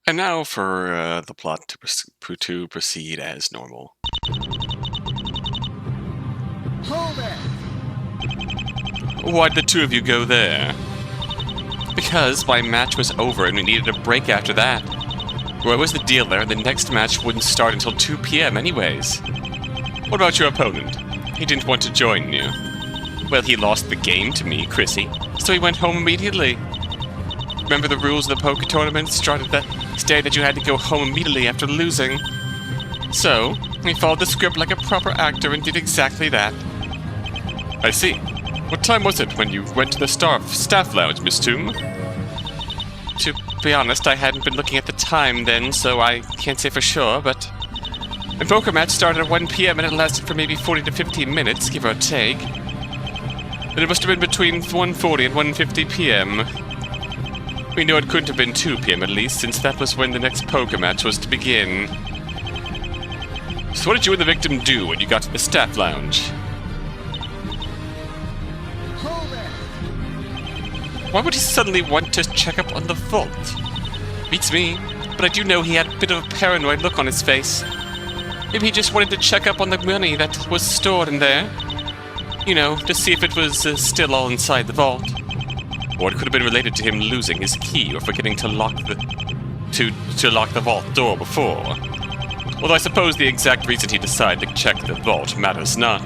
And now for the plot to proceed as normal. Hold it! Why'd the two of you go there? Because my match was over and we needed a break after that. What was the deal there? The next match wouldn't start until 2 p.m. anyways. What about your opponent? He didn't want to join you. Well, he lost the game to me, Chrissy, so he went home immediately. Remember the rules of the poker tournament started that day that you had to go home immediately after losing? So, he followed the script like a proper actor and did exactly that. I see. What time was it when you went to the staff lounge, Miss Toom? To be honest, I hadn't been looking at the time then, so I can't say for sure, but... The poker match started at 1 p.m. and it lasted for maybe 40 to 15 minutes, give or take. Then it must have been between 1:40 and 1:50 p.m. We know it couldn't have been 2 p.m. at least, since that was when the next poker match was to begin. So what did you and the victim do when you got to the staff lounge? Hold it! Why would he suddenly want to check up on the vault? Beats me, but I do know he had a bit of a paranoid look on his face. Maybe he just wanted to check up on the money that was stored in there. You know, to see if it was still all inside the vault. Or it could have been related to him losing his key or forgetting to lock the vault door before. Although I suppose the exact reason he decided to check the vault matters not.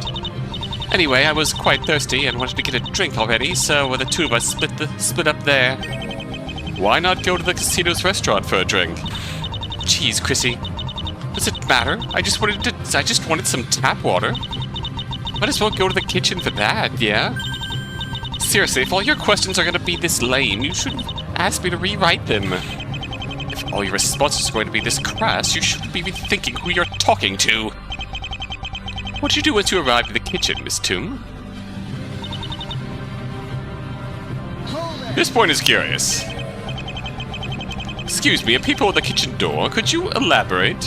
Anyway, I was quite thirsty and wanted to get a drink already, so the two of us split up there. Why not go to the casino's restaurant for a drink? Jeez, Chrissy. Does it matter? I just wanted some tap water. Might as well go to the kitchen for that, yeah? Seriously, if all your questions are going to be this lame, you shouldn't ask me to rewrite them. If all your responses are going to be this crass, you should be rethinking who you're talking to. What did you do once you arrived at the kitchen, Miss Toom? This point is curious. Excuse me, a peephole at the kitchen door. Could you elaborate?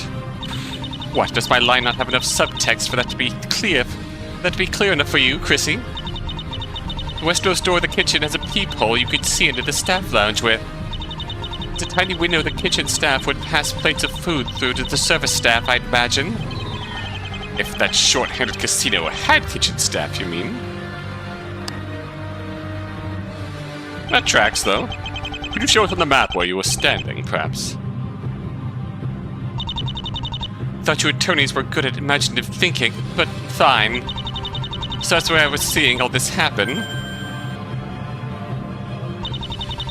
What, does my line not have enough subtext for that to be clear? Enough for you, Chrissy? The westmost door of the kitchen has a peephole you could see into the staff lounge with. It's a tiny window the kitchen staff would pass plates of food through to the service staff, I'd imagine. If that short-handed casino had kitchen staff, you mean? That tracks, though. Could you show us on the map where you were standing, perhaps? Thought you attorneys were good at imaginative thinking, but fine. So that's where I was seeing all this happen.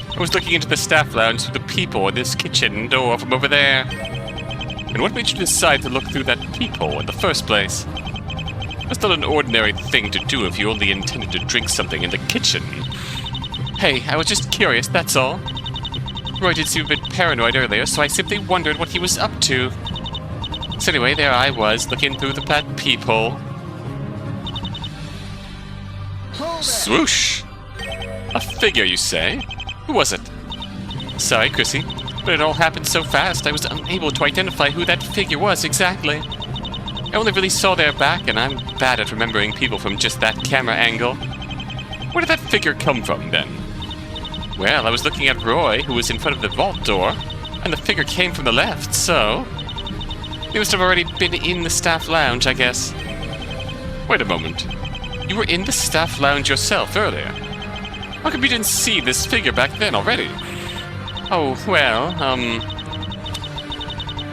I was looking into the staff lounge through the peephole in this kitchen door from over there. And what made you decide to look through that peephole in the first place? That's not an ordinary thing to do if you only intended to drink something in the kitchen. Hey, I was just curious, that's all. Roy did seem a bit paranoid earlier, so I simply wondered what he was up to. So anyway, there I was, looking through that peephole. Swoosh! A figure, you say? Who was it? Sorry, Chrissy, but it all happened so fast I was unable to identify who that figure was exactly. I only really saw their back, and I'm bad at remembering people from just that camera angle. Where did that figure come from, then? Well, I was looking at Roy, who was in front of the vault door, and the figure came from the left, so... He must have already been in the staff lounge, I guess. Wait a moment. You were in the staff lounge yourself earlier. How come you didn't see this figure back then already? Oh, well,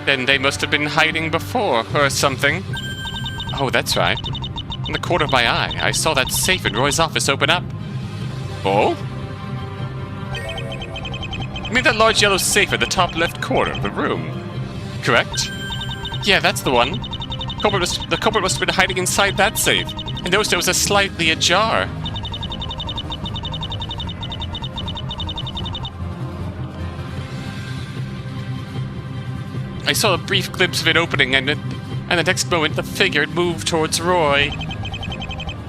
then they must have been hiding before, or something. Oh, that's right. In the corner of my eye, I saw that safe in Roy's office open up. Oh? I mean that large yellow safe at the top left corner of the room. Correct? Yeah, that's the one. The culprit must have been hiding inside that safe. And notice it was slightly ajar. I saw a brief glimpse of it opening, and the next moment the figure had moved towards Roy.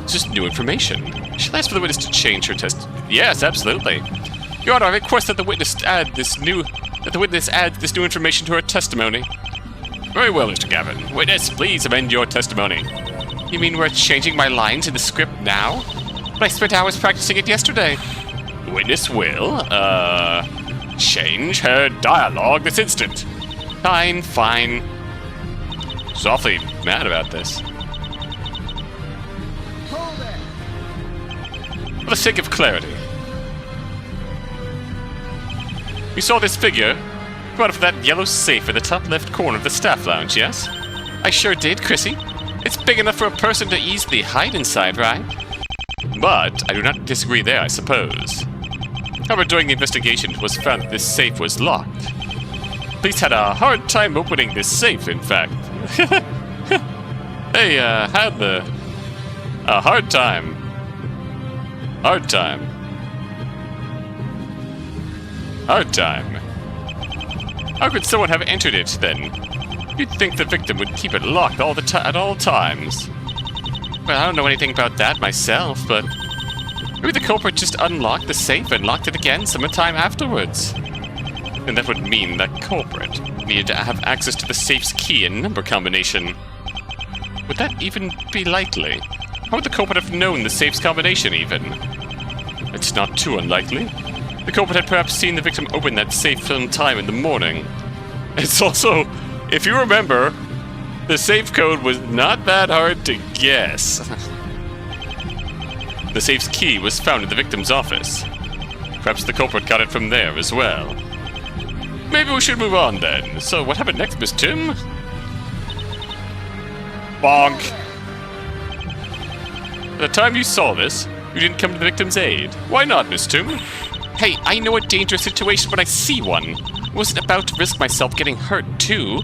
It's just new information. Shall I ask for the witness to change her test? Yes, absolutely. Your Honor, I request that the witness adds this new information to her testimony. Very well, Mr. Gavin. Witness, please amend your testimony. You mean we're changing my lines in the script now? But I spent hours practicing it yesterday. The witness will, Change her dialogue this instant. Fine, fine. She's awfully mad about this. Hold it. For the sake of clarity. You saw this figure go out of that yellow safe in the top left corner of the staff lounge, yes? I sure did, Chrissy. It's big enough for a person to easily hide inside, right? But I do not disagree there, I suppose. However, during the investigation, it was found that this safe was locked. Police had a hard time opening this safe, in fact. They had a hard time. Hard time. Hard time. How could someone have entered it, then? You'd think the victim would keep it locked all the at all times. Well, I don't know anything about that myself, but maybe the culprit just unlocked the safe and locked it again sometime afterwards. And that would mean that culprit needed to have access to the safe's key and number combination. Would that even be likely? How would the culprit have known the safe's combination, even? It's not too unlikely. The culprit had perhaps seen the victim open that safe sometime in the morning. It's also, if you remember, the safe code was not that hard to guess. The safe's key was found in the victim's office. Perhaps the culprit got it from there as well. Maybe we should move on then. So what happened next, Miss Tim? Bonk. At the time you saw this, you didn't come to the victim's aid. Why not, Miss Tim? Hey, I know a dangerous situation when I see one. I wasn't about to risk myself getting hurt, too.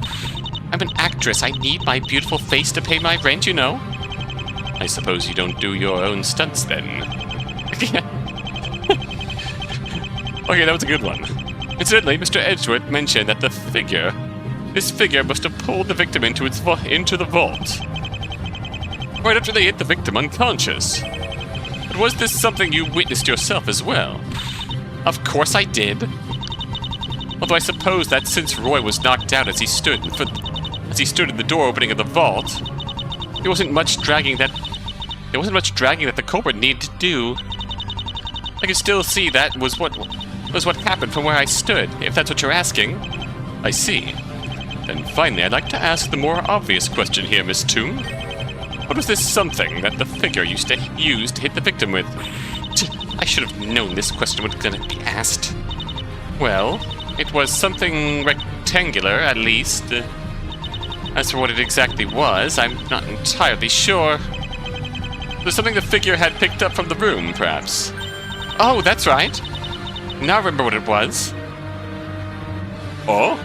I'm an actress. I need my beautiful face to pay my rent, you know? I suppose you don't do your own stunts, then. Okay, that was a good one. Incidentally, Mr. Edgeworth mentioned that this figure must have pulled the victim into the vault. Right after they hit the victim unconscious. But was this something you witnessed yourself as well? Of course I did. Although I suppose that since Roy was knocked out as he stood in the door opening of the vault, there wasn't much dragging that the culprit needed to do. I could still see that was what happened from where I stood, if that's what you're asking. I see. Then finally, I'd like to ask the more obvious question here, Miss Toom. What was this something that the figure used to hit the victim with? I should have known this question was going to be asked. Well, it was something rectangular, at least. As for what it exactly was, I'm not entirely sure. It was something the figure had picked up from the room, perhaps. Oh, that's right. Now I remember what it was. Oh?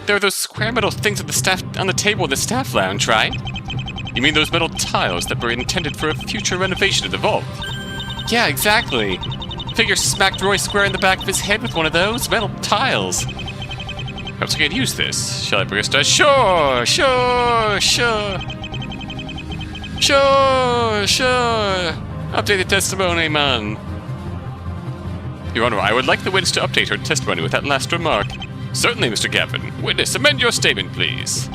There are those square metal things on the table in the staff lounge, right? You mean those metal tiles that were intended for a future renovation of the vault? Yeah, exactly. The figure smacked Roy square in the back of his head with one of those metal tiles. Perhaps we could use this. Shall I bring us to? Sure. Update the testimony, man. Your Honor, I would like the witness to update her testimony with that last remark. Certainly, Mr. Gavin. Witness, amend your statement, please.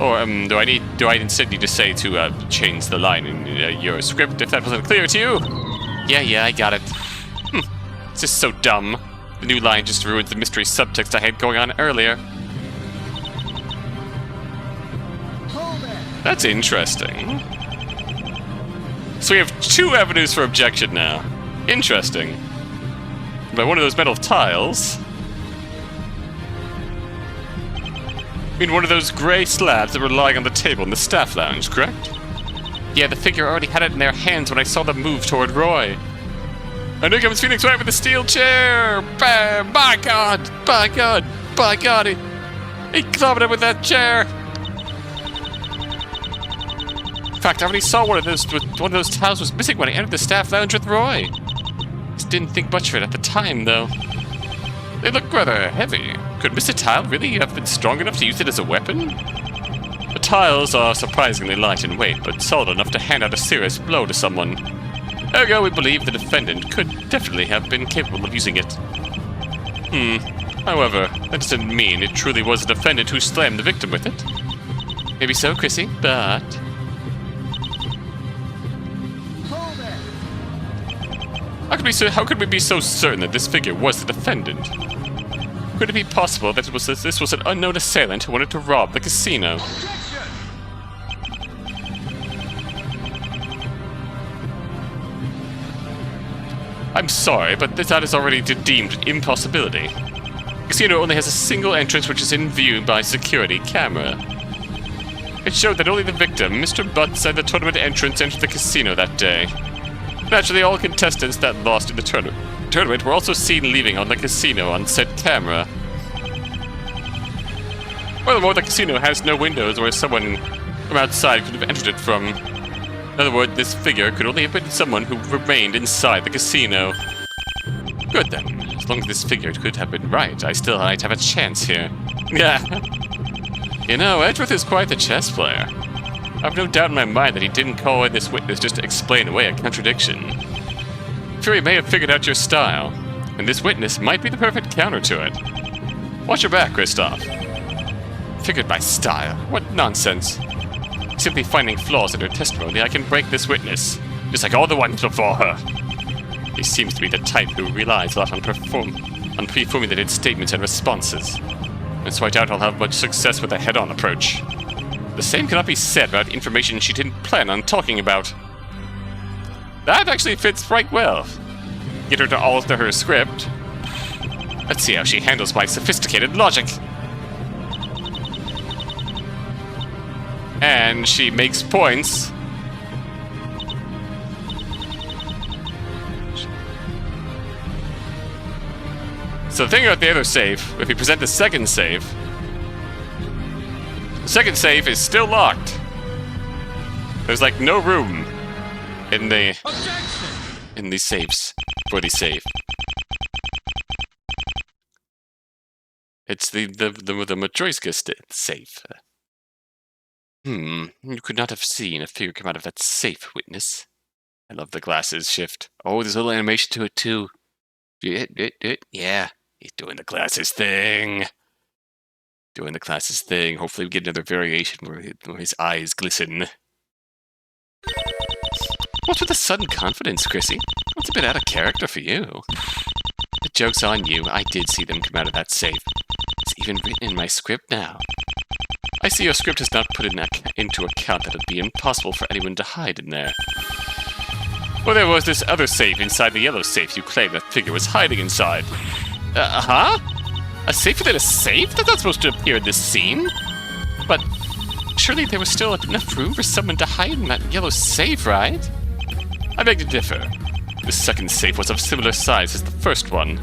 Or, do I instead need to say to, change the line in your script if that wasn't clear to you? Yeah, I got it. It's just so dumb. The new line just ruins the mystery subtext I had going on earlier. That's interesting. So we have two avenues for objection now. Interesting. By one of those metal tiles. I mean one of those grey slabs that were lying on the table in the staff lounge, correct? Yeah, the figure already had it in their hands when I saw them move toward Roy. And here comes Phoenix Wright with the steel chair! Bam! By God! He clobbered him with that chair! In fact, I already saw one of those tiles was missing when I entered the staff lounge with Roy. Just didn't think much of it at the time, though. They look rather heavy. Could Mr. Tile really have been strong enough to use it as a weapon? The tiles are surprisingly light in weight, but solid enough to hand out a serious blow to someone. Ergo, we believe the defendant could definitely have been capable of using it. However, that doesn't mean it truly was the defendant who slammed the victim with it. Maybe so, Chrissy, but... how could we be so certain that this figure was the defendant? Could it be possible that this was an unknown assailant who wanted to rob the casino? I'm sorry, but that is already a deemed impossibility. The casino only has a single entrance which is in view by security camera. It showed that only the victim, Mr. Butts, and the tournament entrance entered the casino that day. Naturally, all contestants that lost in the tournament were also seen leaving on the casino on said camera. Furthermore, the casino has no windows where someone from outside could have entered it from. In other words, this figure could only have been someone who remained inside the casino. Good then. As long as this figure could have been right, I still might have a chance here. Yeah. You know, Edgeworth is quite the chess player. I've no doubt in my mind that he didn't call in this witness just to explain away a contradiction. Fury may have figured out your style, and this witness might be the perfect counter to it. Watch your back, Kristoph. Figured my style? What nonsense. Simply finding flaws in her testimony, I can break this witness, just like all the ones before her. He seems to be the type who relies a lot on pre-formulated statements and responses. And so I doubt I'll have much success with a head-on approach. The same cannot be said about information she didn't plan on talking about. That actually fits right well. Get her to alter her script. Let's see how she handles my sophisticated logic. And she makes points. So the thing about the other save, if we present the second save, the second save is still locked. There's like no room in the safes for the save. It's the Matryoshka safe. You could not have seen a figure come out of that safe, witness. I love the glasses shift. Oh, there's a little animation to it too. Yeah, he's doing the glasses thing. Hopefully we get another variation where his eyes glisten. What's with the sudden confidence, Chrissy? That's a bit out of character for you. The joke's on you. I did see them come out of that safe. It's even written in my script now. I see your script has not put into account that it would be impossible for anyone to hide in there. Well, there was this other safe inside the yellow safe you claimed that figure was hiding inside. A safe within a safe? That's not supposed to appear in this scene. But surely there was still enough room for someone to hide in that yellow safe, right? I beg to differ. The second safe was of similar size as the first one.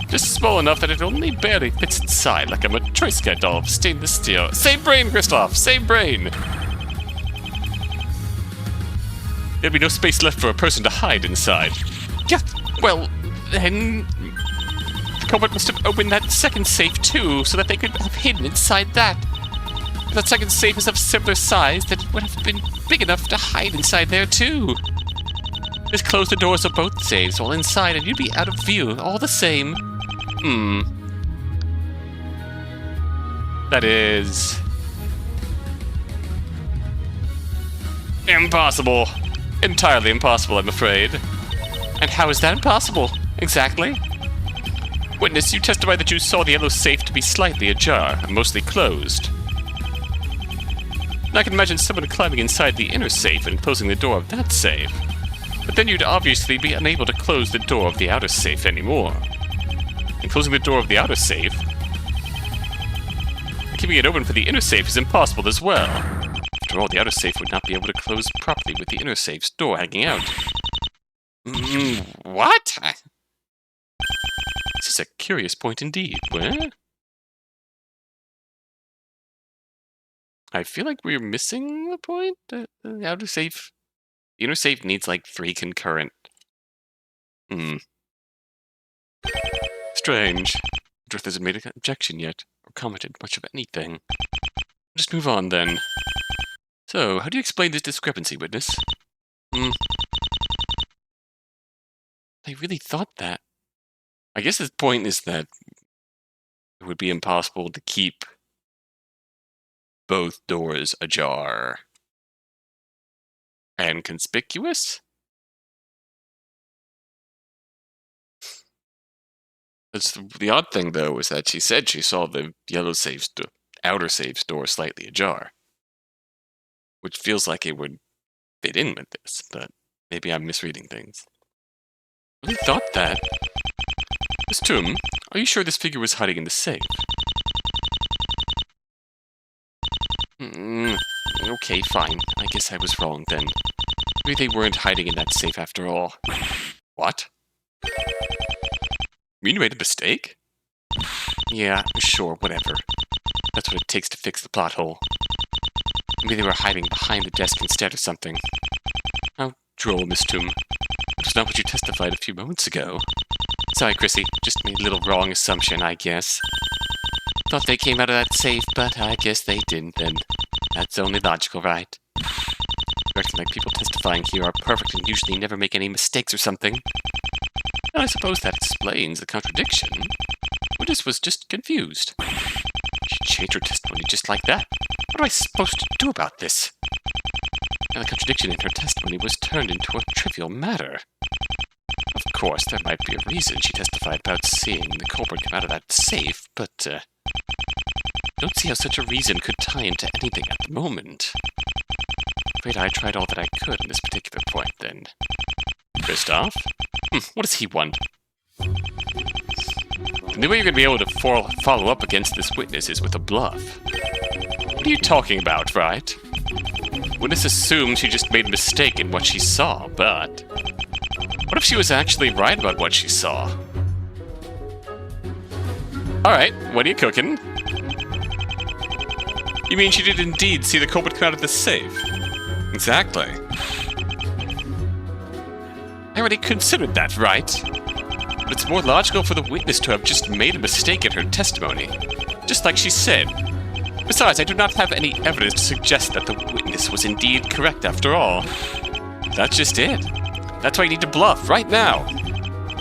Just small enough that it only barely fits inside, like a Matryoshka doll of stainless steel. Same brain, Kristoph! Same brain! There'd be no space left for a person to hide inside. Yeah, well, then the culprit must have opened that second safe too, so that they could have hidden inside that. If that second safe is of similar size, then it would have been big enough to hide inside there too. Just close the doors of both safes while inside and you'd be out of view, all the same. That is impossible. Entirely impossible, I'm afraid. And how is that impossible? Exactly. Witness, you testified that you saw the yellow safe to be slightly ajar, and mostly closed. And I can imagine someone climbing inside the inner safe and closing the door of that safe. But then you'd obviously be unable to close the door of the outer safe anymore. And closing the door of the outer safe, keeping it open for the inner safe is impossible as well. After all, the outer safe would not be able to close properly with the inner safe's door hanging out. What? This is a curious point indeed. Where? I feel like we're missing the point. The outer safe. The inner safe needs like 3 concurrent. Strange. Drift hasn't made an objection yet, or commented much of anything. Just move on then. So, how do you explain this discrepancy, witness? I really thought that. I guess the point is that it would be impossible to keep both doors ajar. And conspicuous? The odd thing, though, is that she said she saw the outer safe door slightly ajar. Which feels like it would fit in with this, but maybe I'm misreading things. I really thought that. Miss Toom, are you sure this figure was hiding in the safe? Okay, fine. I guess I was wrong then. Maybe they weren't hiding in that safe after all. What? You mean you made a mistake? Yeah, sure, whatever. That's what it takes to fix the plot hole. Maybe they were hiding behind the desk instead or something. How droll, Miss Toom. That was not what you testified a few moments ago. Sorry, Chrissy. Just made a little wrong assumption, I guess. Thought they came out of that safe, but I guess they didn't then. That's only logical, right? Acting like people testifying here are perfect and usually never make any mistakes or something. Well, I suppose that explains the contradiction. Witness was just confused. She changed her testimony just like that. What am I supposed to do about this? And the contradiction in her testimony was turned into a trivial matter. Of course, there might be a reason she testified about seeing the culprit come out of that safe, but I don't see how such a reason could tie into anything at the moment. I'm afraid I tried all that I could on this particular point, then. Kristoph? What does he want? The only way you're going to be able to follow up against this witness is with a bluff. What are you talking about, right? Witness assumed she just made a mistake in what she saw, but... what if she was actually right about what she saw? Alright, what are you cooking? You mean she did indeed see the culprit come out of the safe? Exactly. I already considered that, right? But it's more logical for the witness to have just made a mistake in her testimony. Just like she said. Besides, I do not have any evidence to suggest that the witness was indeed correct after all. That's just it. That's why you need to bluff, right now.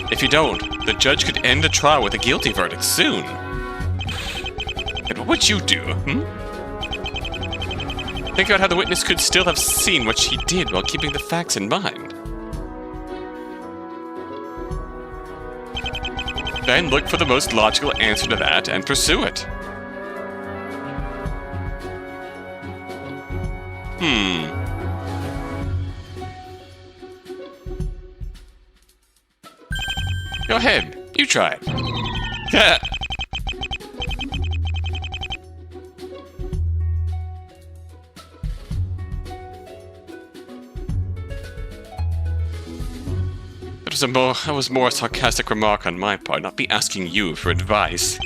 If you don't, the judge could end the trial with a guilty verdict soon. And what would you do, Think about how the witness could still have seen what she did while keeping the facts in mind. Then look for the most logical answer to that and pursue it. Go ahead, you try it. That was more a sarcastic remark on my part, not be asking you for advice.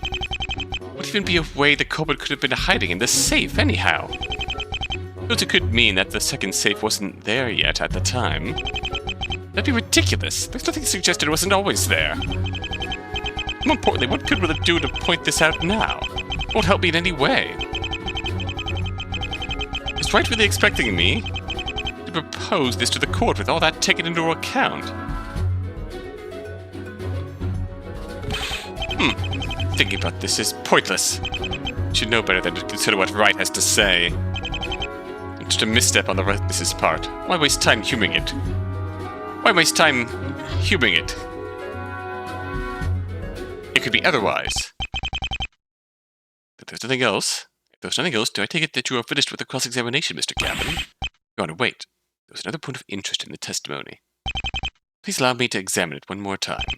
Would even be a way the culprit could have been hiding in this safe, anyhow? Because it could mean that the second safe wasn't there yet at the time. That'd be ridiculous. There's nothing suggested it wasn't always there. More importantly, what good will it do to point this out now? It won't help me in any way. Is Wright really expecting me to propose this to the court with all that taken into account? Thinking about this is pointless. You should know better than to consider what Wright has to say. It's just a misstep on the witness's part. Why waste time huming it? Why waste time huming it? It could be otherwise. If there's nothing else, do I take it that you are finished with the cross-examination, Mr. Gavin? Your Honor, wait. There was another point of interest in the testimony. Please allow me to examine it one more time.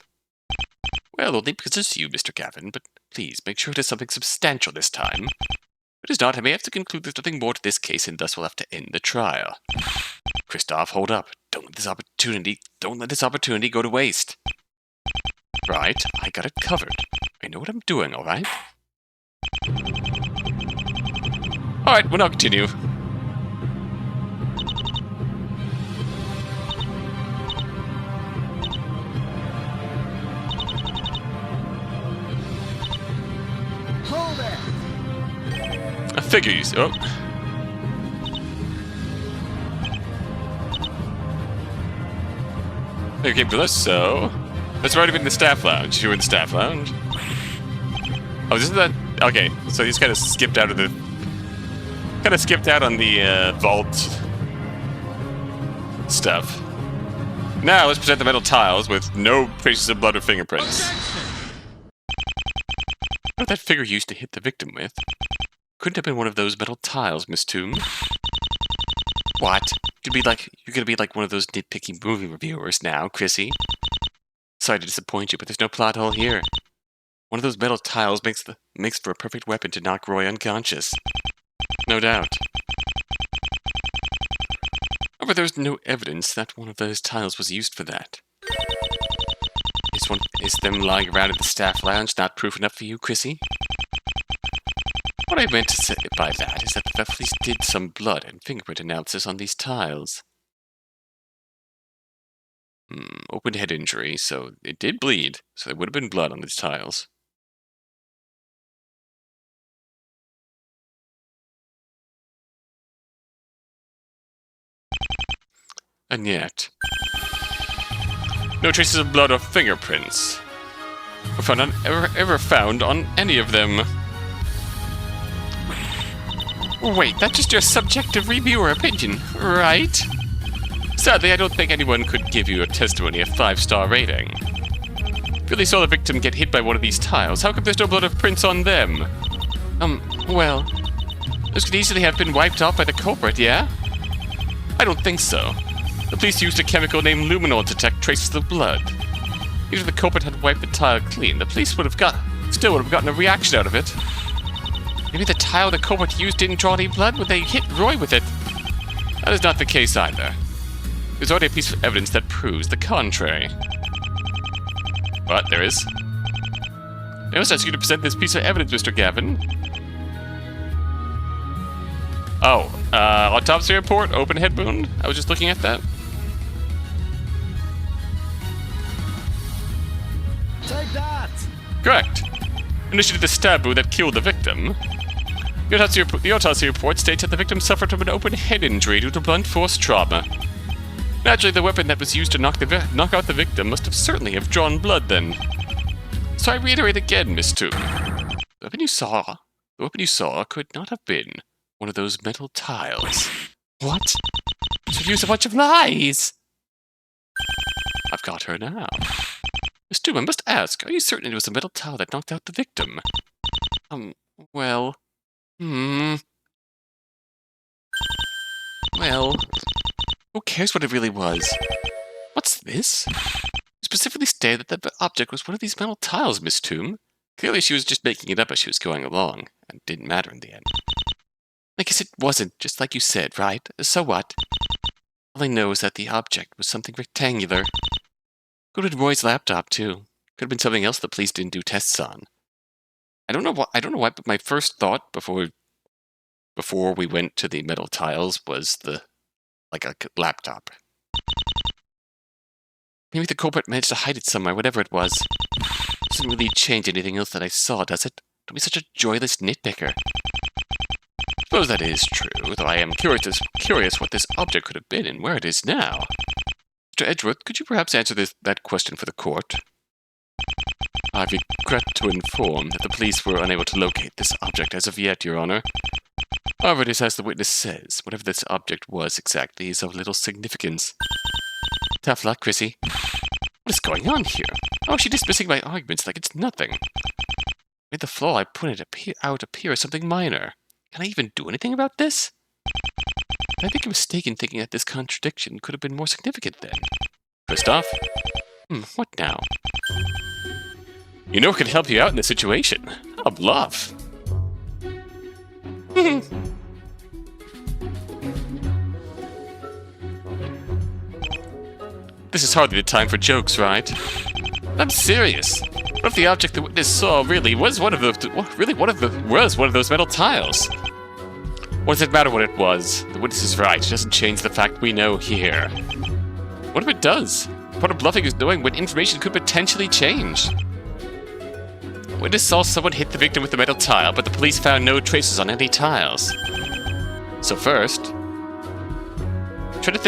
Well, only because it's you, Mr. Gavin, but please make sure it is something substantial this time. If it is not, I may have to conclude there's nothing more to this case, and thus we'll have to end the trial. Kristoph, hold up. Don't let this opportunity go to waste. Right, I got it covered. I know what I'm doing, alright? Alright, we'll now continue. Hold it! I figure you... Oh. You came for this, so... That's already been in the staff lounge. You were in the staff lounge? Oh, isn't that... Okay, so he's kind of skipped out of the... Kind of skipped out on the, vault... stuff. Now, let's present the metal tiles with no traces of blood or fingerprints. What that figure used to hit the victim with? Couldn't have been one of those metal tiles, Miss Toom. What? You're gonna be like one of those nitpicky movie reviewers now, Chrissy. Sorry to disappoint you, but there's no plot hole here. One of those metal tiles makes for a perfect weapon to knock Roy unconscious. No doubt. However, there's no evidence that one of those tiles was used for that. Is them lying around in the staff lounge not proof enough for you, Chrissy? What I meant to say by that is that the police did some blood and fingerprint analysis on these tiles. Open head injury, so it did bleed, so there would have been blood on these tiles. And yet, no traces of blood or fingerprints were found ever found on any of them. Wait, that's just your subjective reviewer opinion, right? Sadly, I don't think anyone could give you a testimony of 5-star rating. If you really saw the victim get hit by one of these tiles, how come there's no blood or prints on them? Well, those could easily have been wiped off by the culprit, yeah? I don't think so. The police used a chemical named luminol to detect traces of blood. Even if the culprit had wiped the tile clean, the police still would have gotten a reaction out of it. Maybe the tile the culprit used didn't draw any blood when they hit Roy with it. That is not the case either. There's already a piece of evidence that proves the contrary. But there is. I must ask you to present this piece of evidence, Mr. Gavin. Oh, autopsy report, open head wound? I was just looking at that. Take that! Correct. In addition to the stab wound that killed the victim, the autopsy report states that the victim suffered from an open head injury due to blunt force trauma. Naturally, the weapon that was used to knock out the victim must have certainly have drawn blood then. So I reiterate again, Miss Toom. The weapon you saw could not have been one of those metal tiles. What? Should use a bunch of lies! I've got her now. Miss Toom, I must ask, are you certain it was a metal tile that knocked out the victim? Well... Well... Who cares what it really was? What's this? You specifically stated that the object was one of these metal tiles, Miss Toom. Clearly she was just making it up as she was going along, and it didn't matter in the end. I guess it wasn't, just like you said, right? So what? All I know is that the object was something rectangular. Could have been Roy's laptop, too. Could have been something else the police didn't do tests on. I don't know why, but my first thought before we went to the metal tiles was like a laptop. Maybe the culprit managed to hide it somewhere, whatever it was. Doesn't really change anything else that I saw, does it? Don't be such a joyless nitpicker. Suppose that is true, though I am curious what this object could have been and where it is now. Mr. Edgeworth, could you perhaps answer that question for the court? I regret to inform that the police were unable to locate this object as of yet, Your Honor. However, it is as the witness says, whatever this object was exactly is of little significance. Tough luck, Chrissy. What is going on here? How is she dismissing my arguments like it's nothing? Made the flaw I pointed out appear as something minor. Can I even do anything about this? I think I'm mistaken thinking that this contradiction could have been more significant then. Kristoph? What now? You know who can help you out in this situation? A Bluff. This is hardly the time for jokes, right? I'm serious. What if the object the witness saw really was one of those metal tiles? What does it matter what it was? The witness is right. It doesn't change the fact we know here. What if it does? Part of bluffing is knowing when information could potentially change. The witness saw someone hit the victim with the metal tile, but the police found no traces on any tiles. So first, try to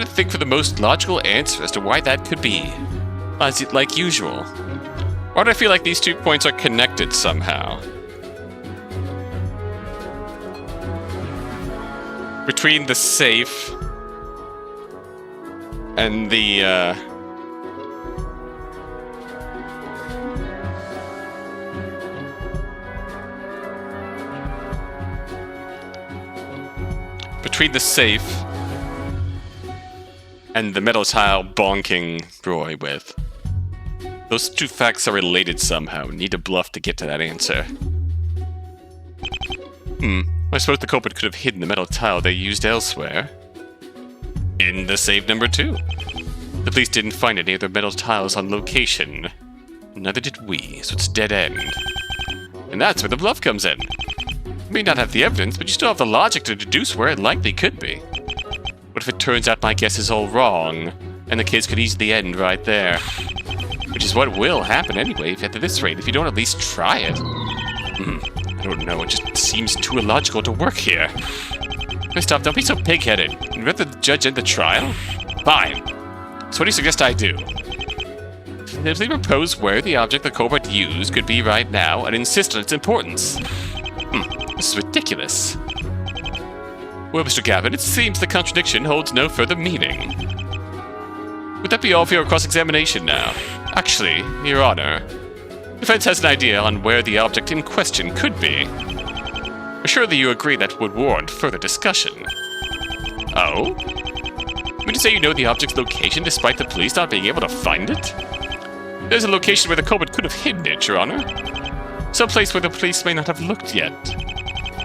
think for the most logical answer as to why that could be. Like usual. Why do I feel like these 2 points are connected somehow? Between the safe and the between the safe and the metal tile bonking Roy with. Those two facts are related somehow. Need a bluff to get to that answer. I suppose the culprit could have hidden the metal tile they used elsewhere. In the safe number 2. The police didn't find any other metal tiles on location. Neither did we, so it's dead end. And that's where the bluff comes in. You may not have the evidence, but you still have the logic to deduce where it likely could be. What if it turns out my guess is all wrong, and the case could easily end right there? Which is what will happen anyway, at this rate, if you don't at least try it. I don't know, it just seems too illogical to work here. Kristoph, don't be so pig-headed. You'd rather the judge end the trial? Fine. So what do you suggest I do? Simply propose where the object the culprit used could be right now and insist on its importance. This is ridiculous. Well, Mr. Gavin, it seems the contradiction holds no further meaning. Would that be all for your cross-examination now? Actually, Your Honor, the defense has an idea on where the object in question could be. Surely you agree that would warrant further discussion. Oh? You mean to say you know the object's location despite the police not being able to find it? There's a location where the culprit could have hidden it, Your Honor. Some place where the police may not have looked yet.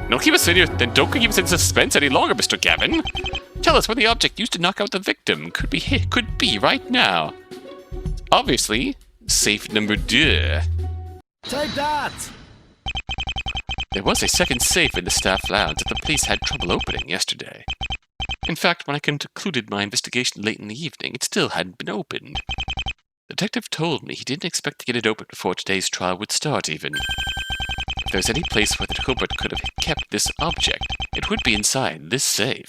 Don't keep us in suspense any longer, Mr. Gavin. Tell us where the object used to knock out the victim could be right now. Obviously, safe number 2. Take that! There was a second safe in the staff lounge that the police had trouble opening yesterday. In fact, when I concluded my investigation late in the evening, it still hadn't been opened. The detective told me he didn't expect to get it open before today's trial would start, even. If there's any place where the culprit could have kept this object, it would be inside this safe.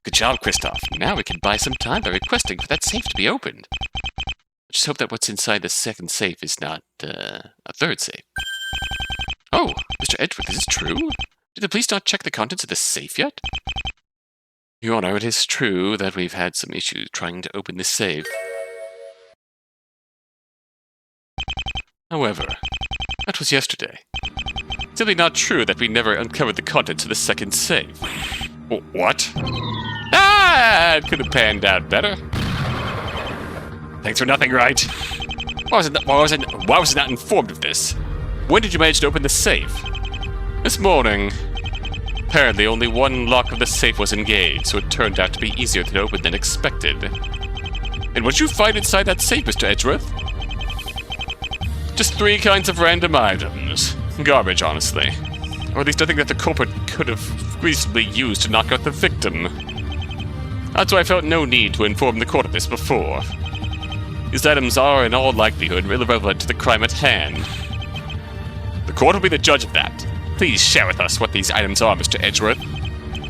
Good job, Kristoph. Now we can buy some time by requesting for that safe to be opened. I just hope that what's inside the second safe is not, a third safe. Oh, Mr. Edgeworth, is this true? Did the police not check the contents of the safe yet? Your Honor, it is true that we've had some issues trying to open this safe. However, that was yesterday. It's simply not true that we never uncovered the contents of the second safe. What? It could have panned out better. Thanks for nothing, right? Why was it not informed of this? When did you manage to open the safe? This morning. Apparently, only one lock of the safe was engaged, so it turned out to be easier to open than expected. And what did you find inside that safe, Mr. Edgeworth? Just 3 kinds of random items. Garbage, honestly. Or at least I think that the culprit could have reasonably used to knock out the victim. That's why I felt no need to inform the court of this before. These items are, in all likelihood, irrelevant to the crime at hand. The court will be the judge of that. Please share with us what these items are, Mr. Edgeworth.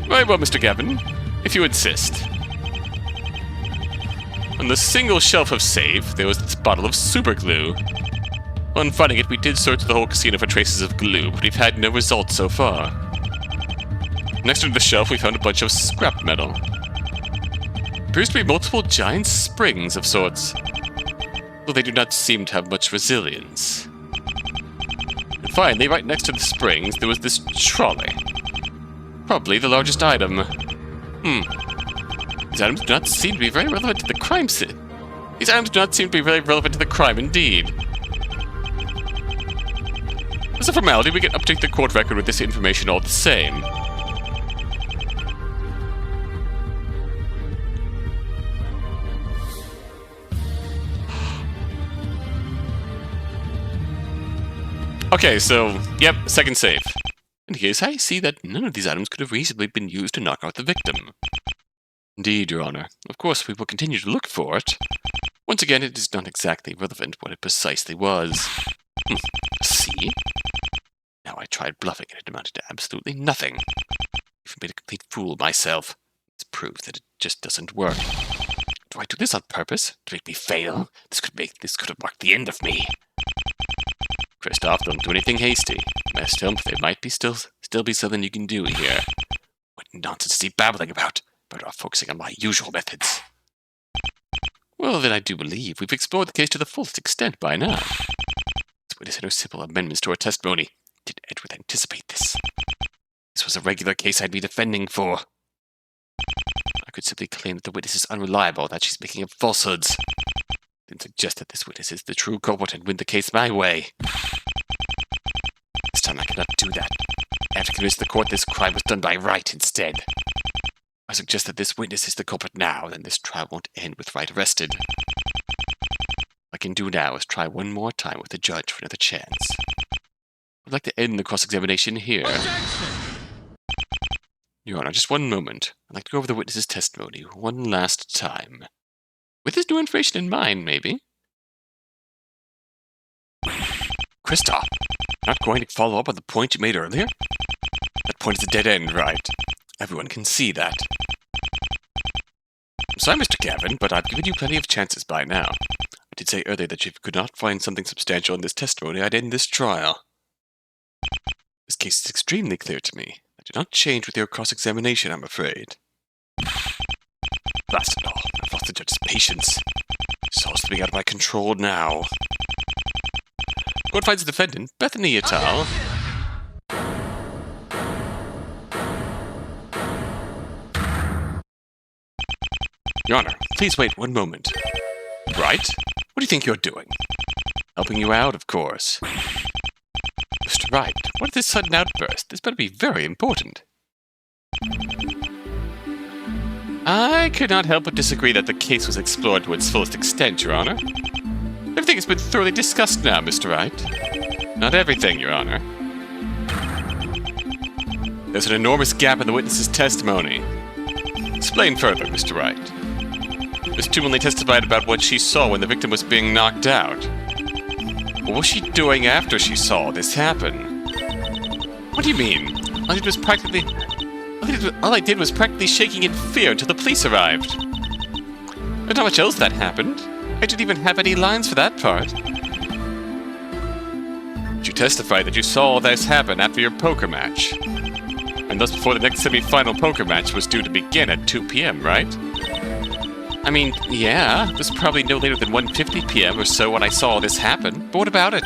Very well, Mr. Gavin, if you insist. On the single shelf of safe, there was this bottle of super glue. On finding it, we did search the whole casino for traces of glue, but we've had no results so far. Next to the shelf, we found a bunch of scrap metal. Appears to be multiple giant springs of sorts, though they do not seem to have much resilience. And finally, right next to the springs, there was this trolley. Probably the largest item. These items do not seem to be very relevant to the crime scene. These items do not seem to be very relevant to the crime indeed. As a formality, we can update the court record with this information all the same. Okay, so, yep, second safe. And here's how I see that none of these items could have reasonably been used to knock out the victim. Indeed, Your Honor. Of course, we will continue to look for it. Once again, it is not exactly relevant what it precisely was. See? Now I tried bluffing and it amounted to absolutely nothing. Even made a complete fool of myself. It's proof that it just doesn't work. Do I do this on purpose? To make me fail? This could have marked the end of me. Kristoph, don't do anything hasty. Messed him, there might be still be something you can do here. What nonsense is he babbling about? Better off focusing on my usual methods. Well, then I do believe we've explored the case to the fullest extent by now. Let's witness no simple amendments to our testimony. Did Edgeworth anticipate this? This was a regular case I'd be defending for. I could simply claim that the witness is unreliable, that she's making up falsehoods. Then suggest that this witness is the true culprit and win the case my way. This time I cannot do that. I have to convince the court this crime was done by Wright instead. I suggest that this witness is the culprit now, then this trial won't end with Wright arrested. What I can do now is try one more time with the judge for another chance. I'd like to end the cross-examination here. Objection! Your Honor, just one moment. I'd like to go over the witness's testimony one last time. With this new information in mind, maybe? Kristoph, not going to follow up on the point you made earlier? That point is a dead end, right? Everyone can see that. I'm sorry, Mr. Gavin, but I've given you plenty of chances by now. I did say earlier that if you could not find something substantial in this testimony, I'd end this trial. This case is extremely clear to me. I do not change with your cross-examination, I'm afraid. Blast it all. I've lost the judge's patience. It's all slipping out of my control now. Court finds the defendant, Bethany et al. Your Honor, please wait one moment. Right? What do you think you're doing? Helping you out, of course. Mr. Wright, what is this sudden outburst? This better be very important. I could not help but disagree that the case was explored to its fullest extent, Your Honor. Everything has been thoroughly discussed now, Mr. Wright. Not everything, Your Honor. There's an enormous gap in the witness's testimony. Explain further, Mr. Wright. Ms. Toom only testified about what she saw when the victim was being knocked out. What was she doing after she saw this happen? What do you mean? All I did was practically shaking in fear until the police arrived. There's not much else that happened. I didn't even have any lines for that part. You testified that you saw this happen after your poker match. And thus before the next semi-final poker match was due to begin at 2 p.m., right? I mean, yeah, it was probably no later than 1:50 p.m. or so when I saw this happen, but what about it?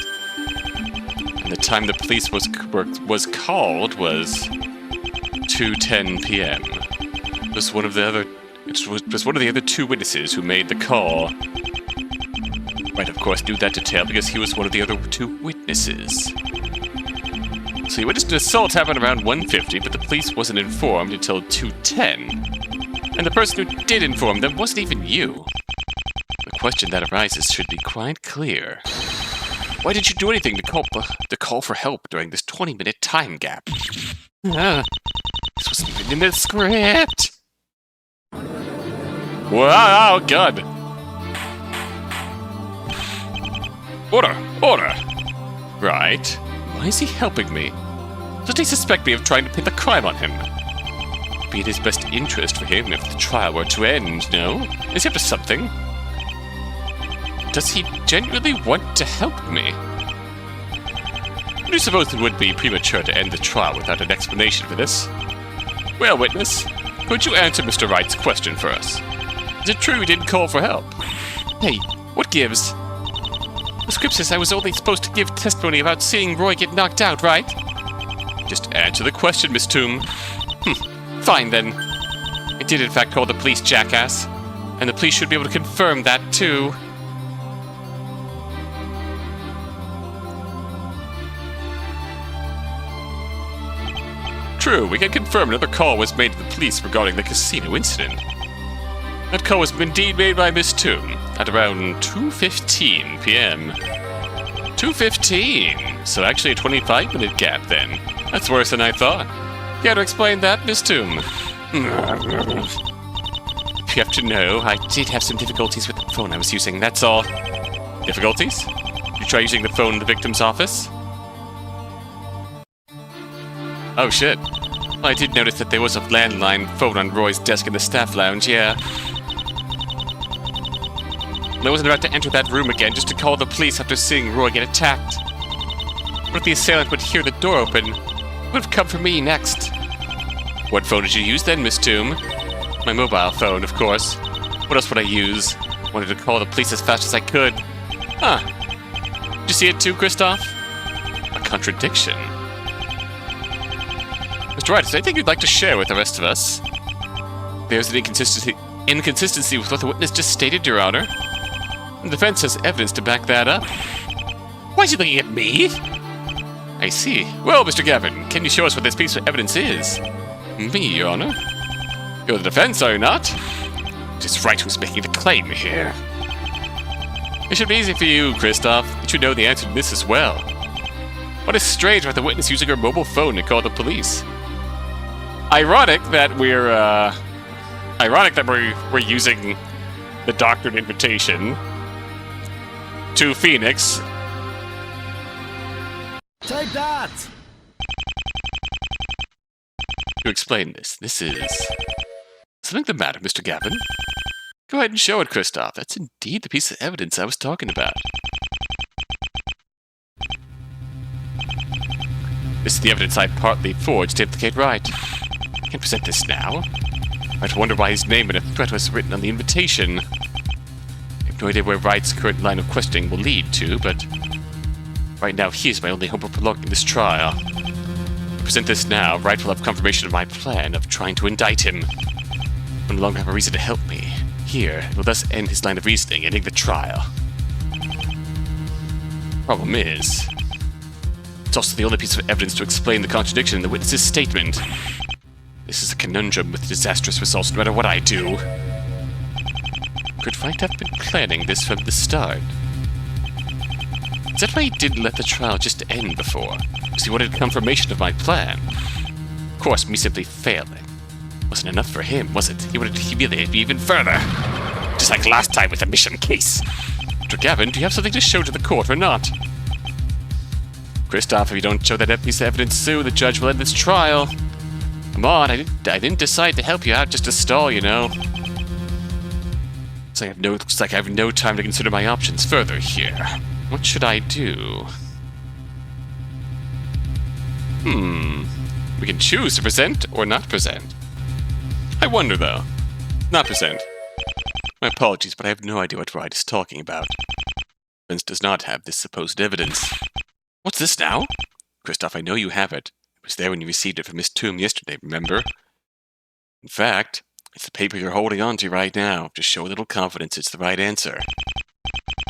And the time the police was called was 2:10 p.m. It was one of the other two witnesses who made the call. Wright, of course, knew that detail because he was one of the other two witnesses. So you witnessed an assault happen around 1:50, but the police wasn't informed until 2:10. And the person who did inform them wasn't even you. The question that arises should be quite clear. Why didn't you do anything to call for help during this 20-minute time gap? This wasn't even in the script! Wow, God! Order! Order! Right. Why is he helping me? Doesn't he suspect me of trying to pin the crime on him? It'd be in his best interest for him if the trial were to end, no? Is he up to something? Does he genuinely want to help me? Do you suppose it would be premature to end the trial without an explanation for this? Well, witness, could you answer Mr. Wright's question for us? Is it true he didn't call for help? Hey, what gives? The script says I was only supposed to give testimony about seeing Roy get knocked out, right? Just answer the question, Miss Toom. Fine then. I did in fact call the police, jackass. And the police should be able to confirm that too. True, we can confirm another call was made to the police regarding the casino incident. That call was indeed made by Miss Toom at around 2:15 p.m. 2:15? So actually a 25-minute gap then. That's worse than I thought. Care to explain that, Miss Toom? You have to know, I did have some difficulties with the phone I was using, that's all. Difficulties? Did you try using the phone in the victim's office? Oh shit. Well, I did notice that there was a landline phone on Roy's desk in the staff lounge, yeah. I wasn't about to enter that room again just to call the police after seeing Roy get attacked. What if the assailant would hear the door open? It would have come for me next. What phone did you use then, Miss Toom? My mobile phone, of course. What else would I use? Wanted to call the police as fast as I could. Huh. Did you see it too, Kristoph? A contradiction. Mr. Wright, is there anything you'd like to share with the rest of us? There's an inconsistency with what the witness just stated, Your Honor. The defense has evidence to back that up. Why is he looking at me? I see. Well, Mr. Gavin, can you show us what this piece of evidence is? Me, Your Honor? You're the defense, are you not? It is Wright who's making the claim here. It should be easy for you, Kristoph. You should know the answer to this as well. What is strange about the witness using her mobile phone to call the police? Ironic that we're using the doctored invitation to Phoenix. Take that! To explain this is... something the matter, Mr. Gavin? Go ahead and show it, Kristoph. That's indeed the piece of evidence I was talking about. This is the evidence I partly forged to implicate Wright. I can present this now. I'd wonder why his name and a threat was written on the invitation. I have no idea where Wright's current line of questioning will lead to, but right now he is my only hope of prolonging this trial. If I present this now, Wright will have confirmation of my plan of trying to indict him. He will no longer have a reason to help me. Here, it will thus end his line of reasoning, ending the trial. Problem is, it's also the only piece of evidence to explain the contradiction in the witness's statement. This is a conundrum with disastrous results no matter what I do. Could Wright have been planning this from the start? Is that why he didn't let the trial just end before? Because he wanted confirmation of my plan? Of course, me simply failing wasn't enough for him, was it? He wanted to humiliate me even further. Just like last time with the mission case. Mr. Gavin, do you have something to show to the court or not? Kristoph, if you don't show that piece of evidence soon, the judge will end this trial. Come on, I didn't decide to help you out just to stall, you know. Looks like I have no time to consider my options further here. What should I do? We can choose to present or not present. I wonder, though. Not present. My apologies, but I have no idea what Wright is talking about. Vince does not have this supposed evidence. What's this now? Kristoph, I know you have it. It was there when you received it from Miss Toom yesterday, remember? In fact, it's the paper you're holding on to right now. Just show a little confidence it's the right answer.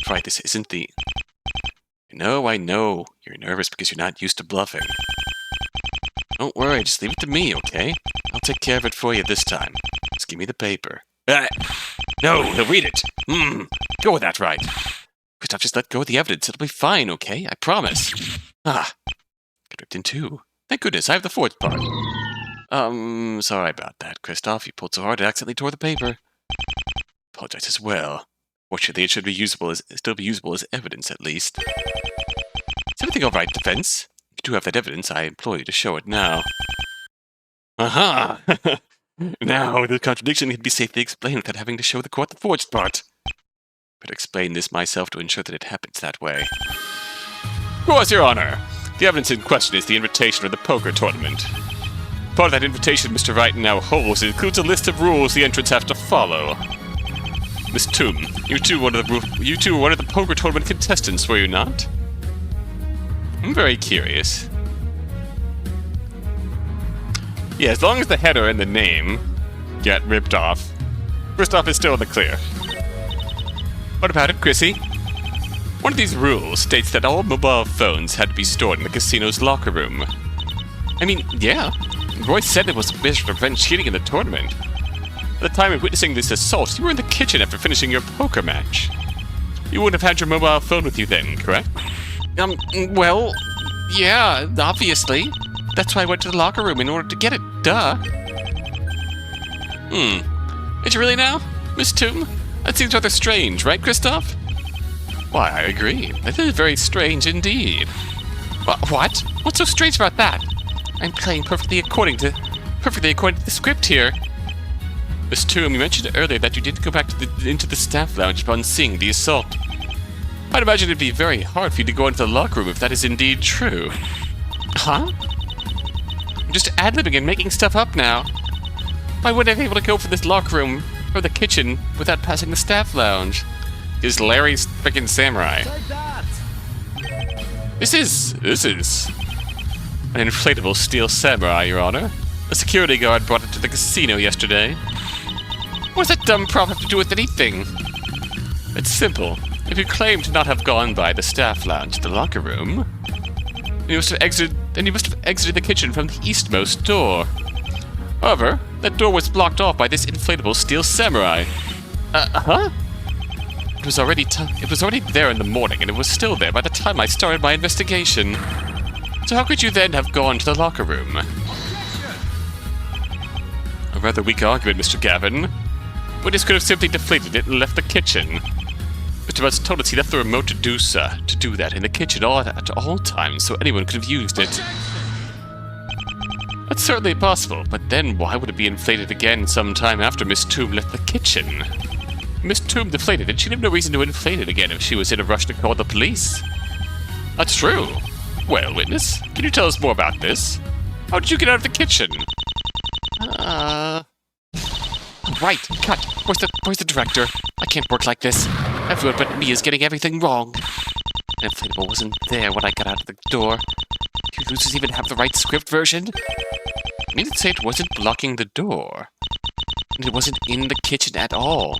Right, this isn't the... I know. You're nervous because you're not used to bluffing. Don't worry, just leave it to me, okay? I'll take care of it for you this time. Just give me the paper. No, he'll read it. Go with that, right? Kristoph, just let go of the evidence. It'll be fine, okay? I promise. Got ripped in two. Thank goodness, I have the fourth part. Sorry about that, Kristoph. You pulled so hard it accidentally tore the paper. Apologize as well. Fortunately, it should be still be usable as evidence, at least. Is everything all right, defense? If you do have that evidence, I implore you to show it now. Aha! Now, the contradiction can be safely explained without having to show the court the forged part. Better explain this myself to ensure that it happens that way. Of course, Your Honor! The evidence in question is the invitation for the poker tournament. Part of that invitation Mr. Wright now holds includes a list of rules the entrants have to follow. Miss Toom, you two were one of the poker tournament contestants, were you not? I'm very curious. Yeah, as long as the header and the name get ripped off, Kristoph is still in the clear. What about it, Chrissy? One of these rules states that all mobile phones had to be stored in the casino's locker room. I mean, yeah, Roy said it was a measure to prevent cheating in the tournament. At the time of witnessing this assault, you were in the kitchen after finishing your poker match. You wouldn't have had your mobile phone with you then, correct? Well, yeah, obviously. That's why I went to the locker room in order to get it, duh. Is it really now, Miss Toom? That seems rather strange, right, Kristoph? Why, I agree. That is very strange indeed. What? What's so strange about that? I'm playing perfectly according to the script here. Miss Toom, you mentioned earlier that you didn't go back into the staff lounge upon seeing the assault. I'd imagine it'd be very hard for you to go into the locker room if that is indeed true. Huh? I'm just ad-libbing and making stuff up now. Why would I be able to go from this locker room or the kitchen without passing the staff lounge? Is Larry's frickin' samurai? This is an inflatable steel samurai, Your Honor. A security guard brought it to the casino yesterday. What does that dumb prop have to do with anything? It's simple. If you claim to not have gone by the staff lounge to the locker room, then you must have exited the kitchen from the eastmost door. However, that door was blocked off by this inflatable steel samurai. Huh? It was already there in the morning, and it was still there by the time I started my investigation. So how could you then have gone to the locker room? A rather weak argument, Mr. Gavin. Witness could have simply deflated it and left the kitchen. Mr. Butts told us he left the remote to do that in the kitchen at all times, so anyone could have used it. That's certainly possible, but then why would it be inflated again sometime after Miss Toom left the kitchen? Miss Toom deflated it. She'd have no reason to inflate it again if she was in a rush to call the police. That's true. Well, witness, can you tell us more about this? How did you get out of the kitchen? Right, cut. Where's the director? I can't work like this. Everyone but me is getting everything wrong. The inflatable wasn't there when I got out of the door. Do you losers even have the right script version? I need to say it wasn't blocking the door. And it wasn't in the kitchen at all.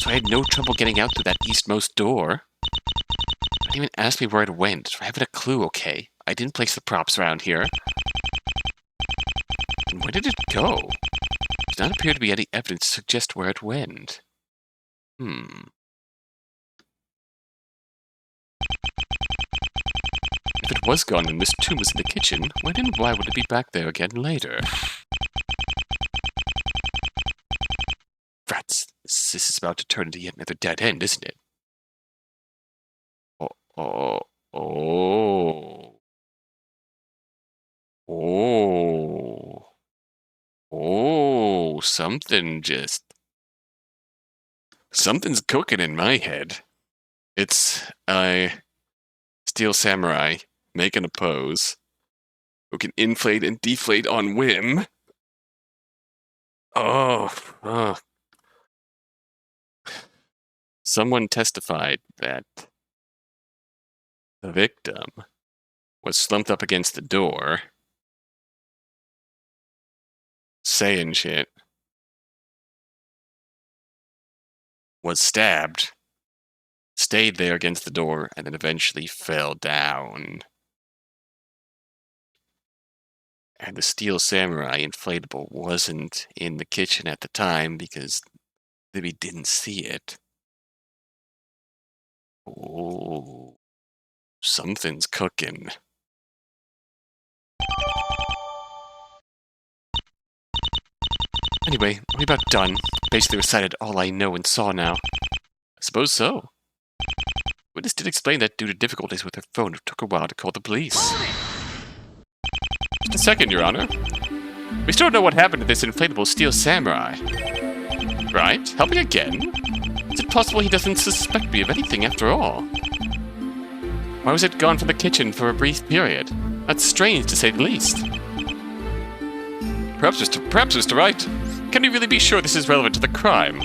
So I had no trouble getting out through that eastmost door. Don't even ask me where it went. I haven't a clue, okay? I didn't place the props around here. Then where did it go? Does not appear to be any evidence to suggest where it went. If it was gone and Miss Toom was in the kitchen, when and why would it be back there again later? Rats, this is about to turn into yet another dead end, isn't it? Something's cooking in my head. It's a steel samurai making a pose who can inflate and deflate on whim. Someone testified that the victim was slumped up against the door, saying shit, was stabbed, stayed there against the door, and then eventually fell down. And the steel samurai inflatable wasn't in the kitchen at the time because Libby didn't see it. Oh, something's cooking. Anyway, are we about done? Basically recited all I know and saw now. I suppose so. Witness did explain that due to difficulties with her phone, it took a while to call the police. Just a second, Your Honor. We still don't know what happened to this inflatable steel samurai. Right? Help me again? Is it possible he doesn't suspect me of anything after all? Why was it gone from the kitchen for a brief period? That's strange, to say the least. Perhaps Mr. Wright. Can we really be sure this is relevant to the crime?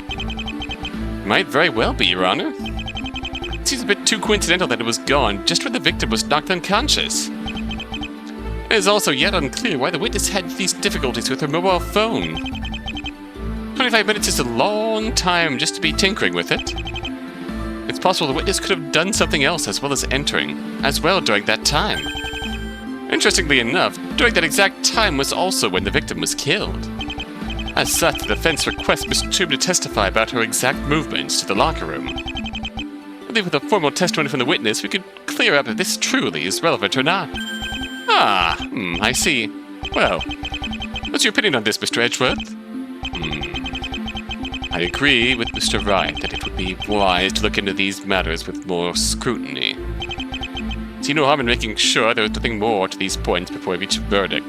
Might very well be, Your Honor. It seems a bit too coincidental that it was gone just when the victim was knocked unconscious. It is also yet unclear why the witness had these difficulties with her mobile phone. 25 minutes is a long time just to be tinkering with it. It's possible the witness could have done something else as well during that time. Interestingly enough, during that exact time was also when the victim was killed. As such, the defense requests Miss Toom to testify about her exact movements to the locker room. I believe with a formal testimony from the witness, we could clear up if this truly is relevant or not. I see. Well, what's your opinion on this, Mr. Edgeworth? I agree with Mr. Wright that it would be wise to look into these matters with more scrutiny. See no harm in making sure there is nothing more to these points before we reach a verdict.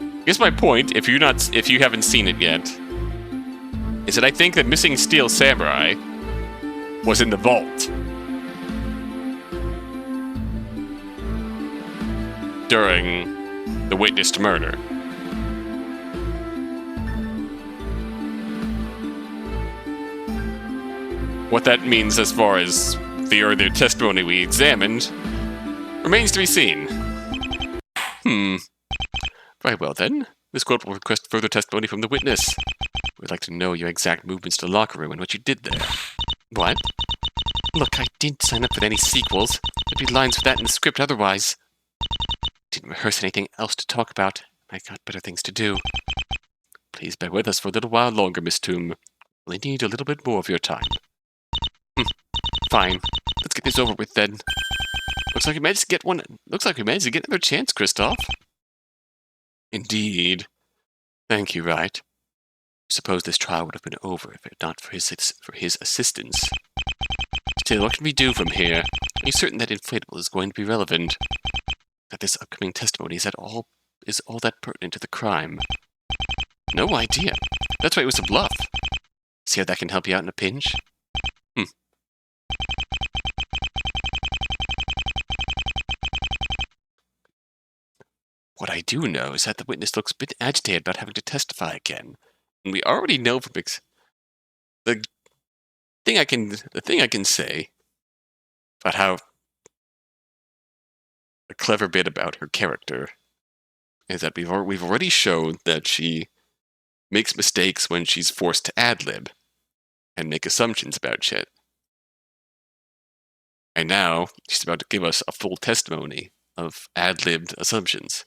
I guess my point, if you haven't seen it yet, is that I think that missing steel samurai was in the vault during the witnessed murder. What that means as far as the earlier testimony we examined remains to be seen. Very well then. This court will request further testimony from the witness. We'd like to know your exact movements to the locker room and what you did there. What? Look, I didn't sign up for any sequels. There'd be lines for that in the script otherwise. Didn't rehearse anything else to talk about. I got better things to do. Please bear with us for a little while longer, Miss Toom. We'll need a little bit more of your time. Fine. Let's get this over with then. Looks like we managed to get another chance, Kristoph. Indeed. Thank you, Wright. I suppose this trial would have been over if it not for his assistance. Still, what can we do from here? Are you certain that inflatable is going to be relevant? That this upcoming testimony is all that pertinent to the crime? No idea. That's why it was a bluff. See how that can help you out in a pinch? What I do know is that the witness looks a bit agitated about having to testify again. And we already know from the thing I can say about how a clever bit about her character is that we've already shown that she makes mistakes when she's forced to ad-lib and make assumptions about shit. And now she's about to give us a full testimony of ad-libbed assumptions.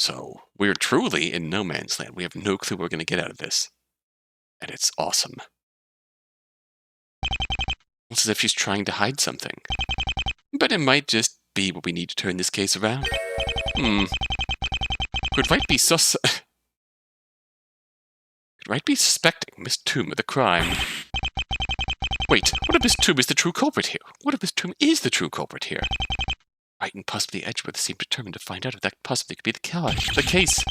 So we're truly in no man's land. We have no clue what we're going to get out of this. And it's awesome. It's as if she's trying to hide something. But it might just be what we need to turn this case around. Could Wright be suspecting Miss Toom of the crime? Wait, what if Miss Toom is the true culprit here? What if Miss Toom is the true culprit here? Wright and possibly Edgeworth seem determined to find out if that possibly could be the case.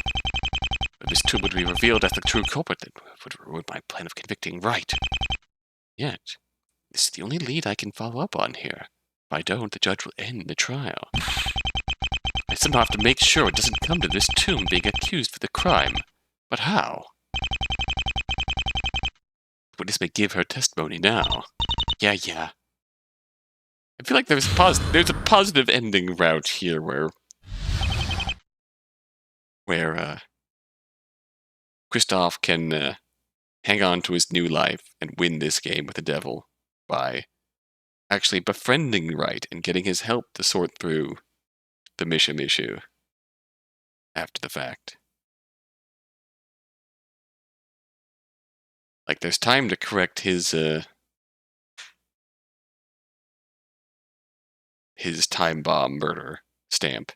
If Miss Toom would be revealed as the true culprit, that would ruin my plan of convicting Wright. Yet, this is the only lead I can follow up on here. If I don't, the judge will end the trial. I somehow have to make sure it doesn't come to Miss Toom being accused for the crime. But how? The witness may give her testimony now. Yeah. I feel like there's a positive ending route here where Kristoph can hang on to his new life and win this game with the devil by actually befriending Wright and getting his help to sort through the Misham issue after the fact. Like, there's time to correct his time bomb murder stamp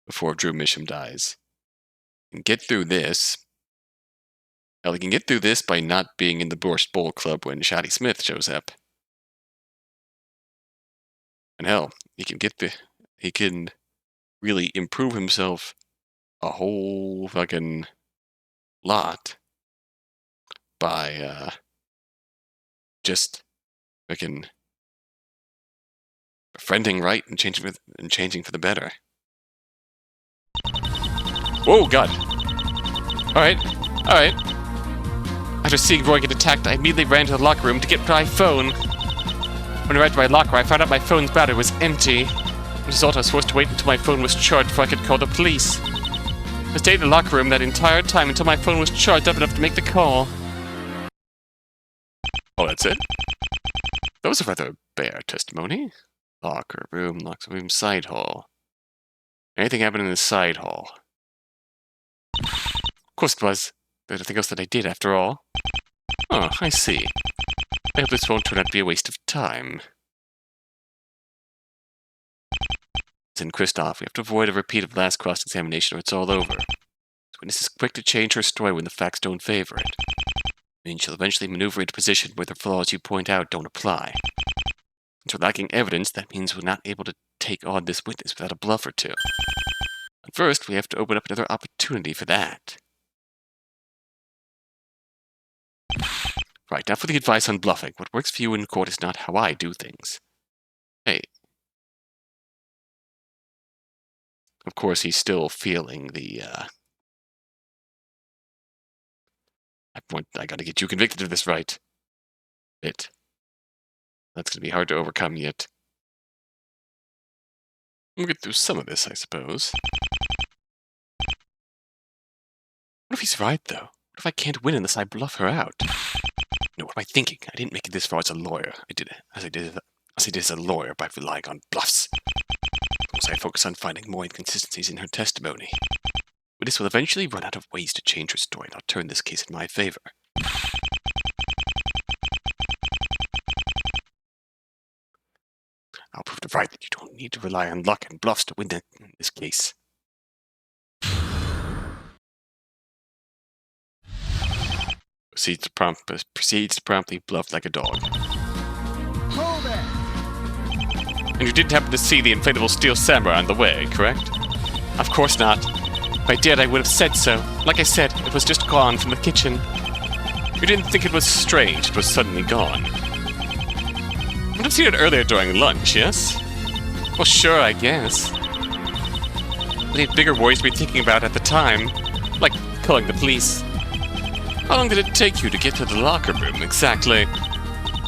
before Drew Misham dies. And get through this. Hell, he can get through this by not being in the Borscht Bowl Club when Shotty Smith shows up. And hell, he can really improve himself a whole fucking lot by just fucking befriending Wright and changing for the better. Whoa, God. Alright. After seeing Roy get attacked, I immediately ran to the locker room to get my phone. When I arrived at my locker, I found out my phone's battery was empty. As a result, I was forced to wait until my phone was charged before I could call the police. I stayed in the locker room that entire time until my phone was charged up enough to make the call. Oh, that's it? That was a rather bare testimony. Locker room, side hall. Anything happened in the side hall? Of course it was. There's nothing else that I did, after all. Oh, I see. I hope this won't turn out to be a waste of time. In Kristoph, we have to avoid a repeat of the last cross-examination or it's all over. This witness is quick to change her story when the facts don't favor it. I mean, she'll eventually maneuver into a position where the flaws you point out don't apply. Since we're lacking evidence, that means we're not able to take on this witness without a bluff or two. But first, we have to open up another opportunity for that. Right, now for the advice on bluffing. What works for you in court is not how I do things. Hey. Of course, he's still feeling the, I gotta get you convicted of this, right? That's gonna be hard to overcome yet. We'll get through some of this, I suppose. What if he's right, though? What if I can't win unless I bluff her out? No, what am I thinking? I didn't make it this far as a lawyer. I did it as a lawyer by relying on bluffs. Once I focus on finding more inconsistencies in her testimony. But this will eventually run out of ways to change her story, and I'll turn this case in my favor. I'll prove to Wraith that you don't need to rely on luck and bluffs to win this case. Proceeds to promptly bluff like a dog. Hold it! And you didn't happen to see the inflatable steel samurai on the way, correct? Of course not. If I did, I would have said so. Like I said, it was just gone from the kitchen. You didn't think it was strange it was suddenly gone. I would have seen it earlier during lunch, yes? Well, sure, I guess. But he had bigger worries to be thinking about at the time, like calling the police. How long did it take you to get to the locker room, exactly?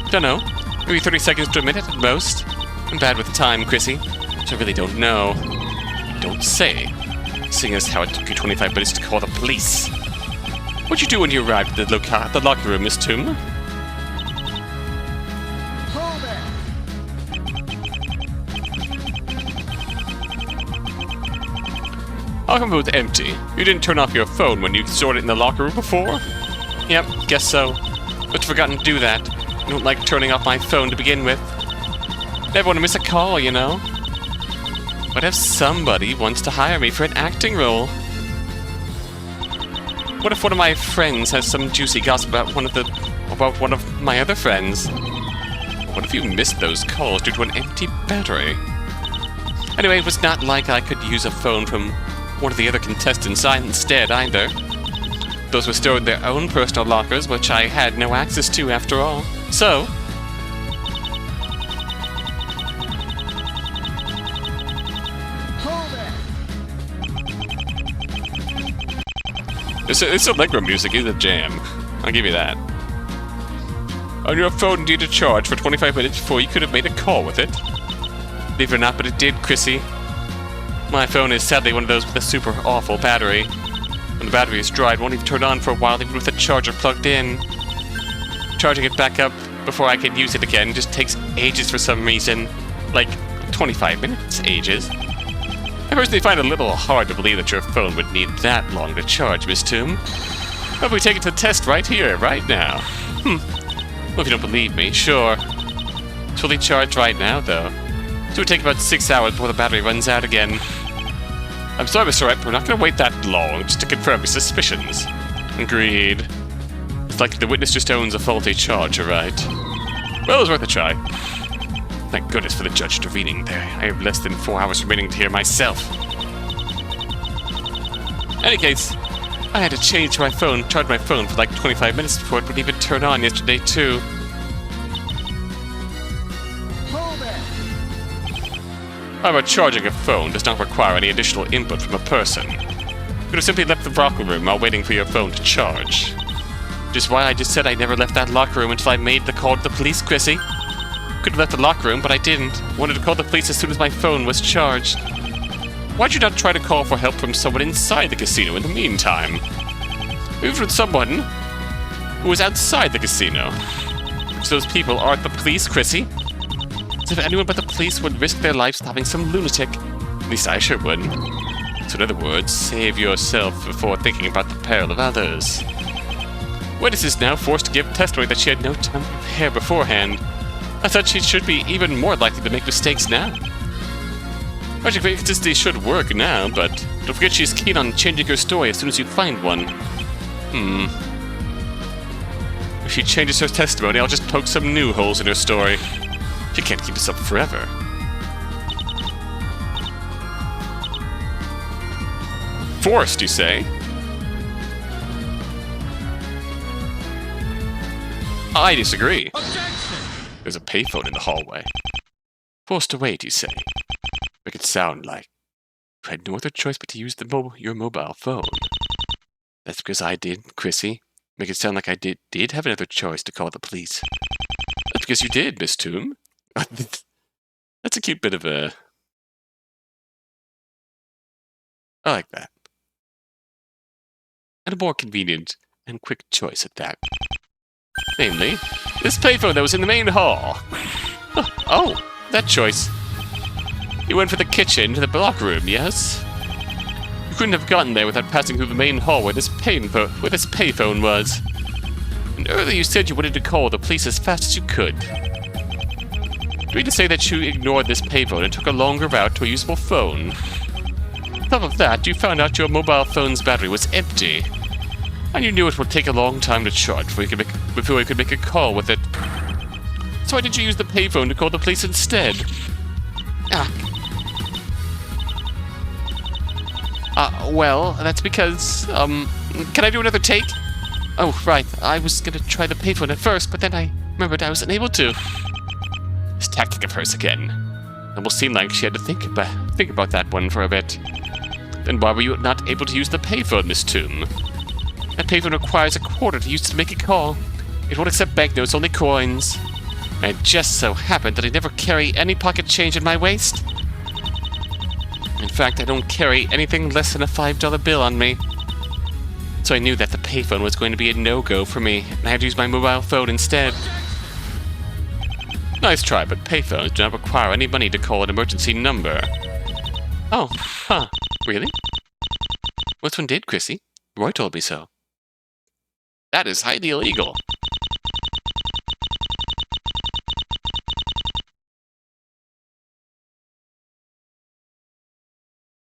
Dunno. Maybe 30 seconds to a minute at most. I'm bad with time, Chrissy, which I really don't know. Don't say. Seeing as how it took you 25 minutes to call the police. What'd you do when you arrived at the locker room, Miss Toom? Hold it! How come it was empty? You didn't turn off your phone when you stored it in the locker room before? Yep, guess so. But you forgotten to do that. I don't like turning off my phone to begin with. Never want to miss a call, you know. What if somebody wants to hire me for an acting role? What if one of my friends has some juicy gossip about one of my other friends? What if you missed those calls due to an empty battery? Anyway, it was not like I could use a phone from one of the other contestants instead either. Those were stored in their own personal lockers, which I had no access to after all. So, this Allegro music is a jam. I'll give you that. On your phone needed a charge for 25 minutes before you could have made a call with it. Believe it or not, but it did, Chrissy. My phone is sadly one of those with a super awful battery. When the battery is dry, it won't even turn on for a while even with the charger plugged in. Charging it back up before I can use it again just takes ages for some reason. Like, 25 minutes ages. I personally find it a little hard to believe that your phone would need that long to charge, Miss Toom. But we take it to the test right here, right now. Well, if you don't believe me, sure. It's fully charged right now, though. So it would take about 6 hours before the battery runs out again. I'm sorry, Mr. Wright, but we're not going to wait that long just to confirm your suspicions. Agreed. It's like the witness just owns a faulty charger, right? Well, it was worth a try. Thank goodness for the judge intervening there. I have less than 4 hours remaining to hear myself. In any case, I had to charge my phone for like 25 minutes before it would even turn on yesterday, too. Hold it! However, charging a phone does not require any additional input from a person. You could have simply left the locker room while waiting for your phone to charge. Which is why I just said I never left that locker room until I made the call to the police, Chrissy. Could have left the locker room, but I didn't. Wanted to call the police as soon as my phone was charged. Why'd you not try to call for help from someone inside the casino in the meantime? Maybe from someone who was outside the casino. Which those people aren't the police, Chrissy. As if anyone but the police would risk their lives stopping some lunatic. At least I sure wouldn't. So in other words, save yourself before thinking about the peril of others. Witness is now forced to give testimony that she had no time to prepare beforehand. I thought she should be even more likely to make mistakes now. Logic consistency should work now, but don't forget she's keen on changing her story as soon as you find one. If she changes her testimony, I'll just poke some new holes in her story. She can't keep this up forever. Forced, you say? I disagree. Objection! There's a payphone in the hallway. Forced to wait, you say? Make it sound like you had no other choice but to use your mobile phone. That's because I did, Chrissy. Make it sound like I did have another choice to call the police. That's because you did, Miss Toom. That's a cute bit of a... I like that. and a more convenient and quick choice at that. Namely, this payphone that was in the main hall. Oh, that choice. You went for the kitchen to the block room, yes? You couldn't have gotten there without passing through the main hall where this payphone was. And earlier you said you wanted to call the police as fast as you could. Do you mean to say that you ignored this payphone and took a longer route to a usable phone? On top of that, you found out your mobile phone's battery was empty. And you knew it would take a long time to charge before you could make a call with it. So why did you use the payphone to call the police instead? Well, that's because, can I do another take? Oh, right, I was gonna try the payphone at first, but then I remembered I was unable to. This tactic of hers again. It will seem like she had to think about that one for a bit. Then why were you not able to use the payphone, Miss Toom? That payphone requires a quarter to use to make a call. It won't accept banknotes, only coins. And it just so happened that I never carry any pocket change in my waist. In fact, I don't carry anything less than a $5 bill on me. So I knew that the payphone was going to be a no-go for me, and I had to use my mobile phone instead. Nice try, but payphones do not require any money to call an emergency number. Oh, huh. Really? Which one did, Chrissy? Roy told me so. That is highly illegal.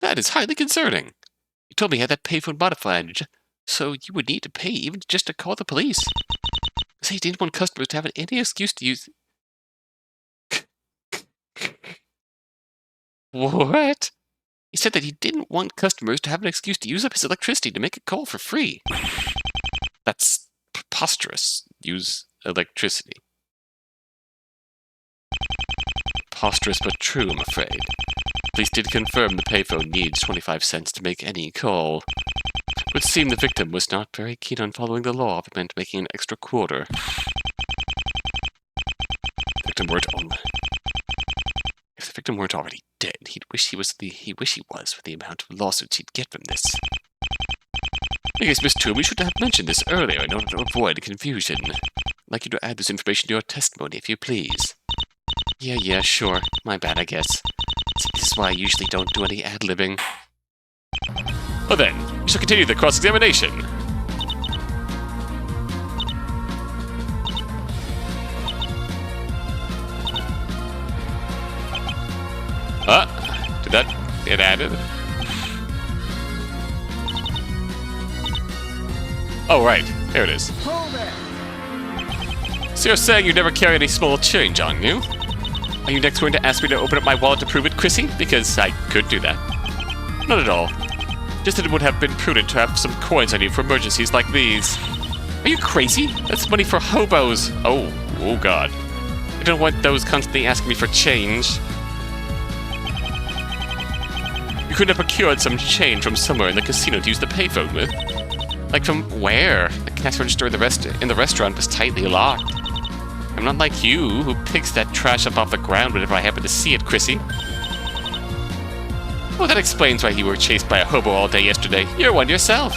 That is highly concerning. You told me you had that payphone modified, so you would need to pay even just to call the police. Say you didn't want customers to have any excuse to use... What? He said that he didn't want customers to have an excuse to use up his electricity to make a call for free. That's preposterous. Use electricity. Preposterous but true, I'm afraid. Police did confirm the payphone needs 25 cents to make any call. It would seem the victim was not very keen on following the law if it meant making an extra quarter. If the victim weren't already dead, he'd wish he was with the amount of lawsuits he'd get from this. I guess, Miss Toom, we should have mentioned this earlier in order to avoid confusion. I'd like you to add this information to your testimony, if you please. Yeah, sure. My bad, I guess. This is why I usually don't do any ad-libbing. Well then, we shall continue the cross-examination. Did that get added? Oh, right. There it is. Hold it! So you're saying you never carry any small change on you? Are you next going to ask me to open up my wallet to prove it, Chrissy? Because I could do that. Not at all. Just that it would have been prudent to have some coins on you for emergencies like these. Are you crazy? That's money for hobos. Oh God. I don't want those constantly asking me for change. You couldn't have procured some change from somewhere in the casino to use the payphone with. Like from where? The cash register in the restaurant was tightly locked. I'm not like you, who picks that trash up off the ground whenever I happen to see it, Chrissy. Well, that explains why you were chased by a hobo all day yesterday. You're one yourself.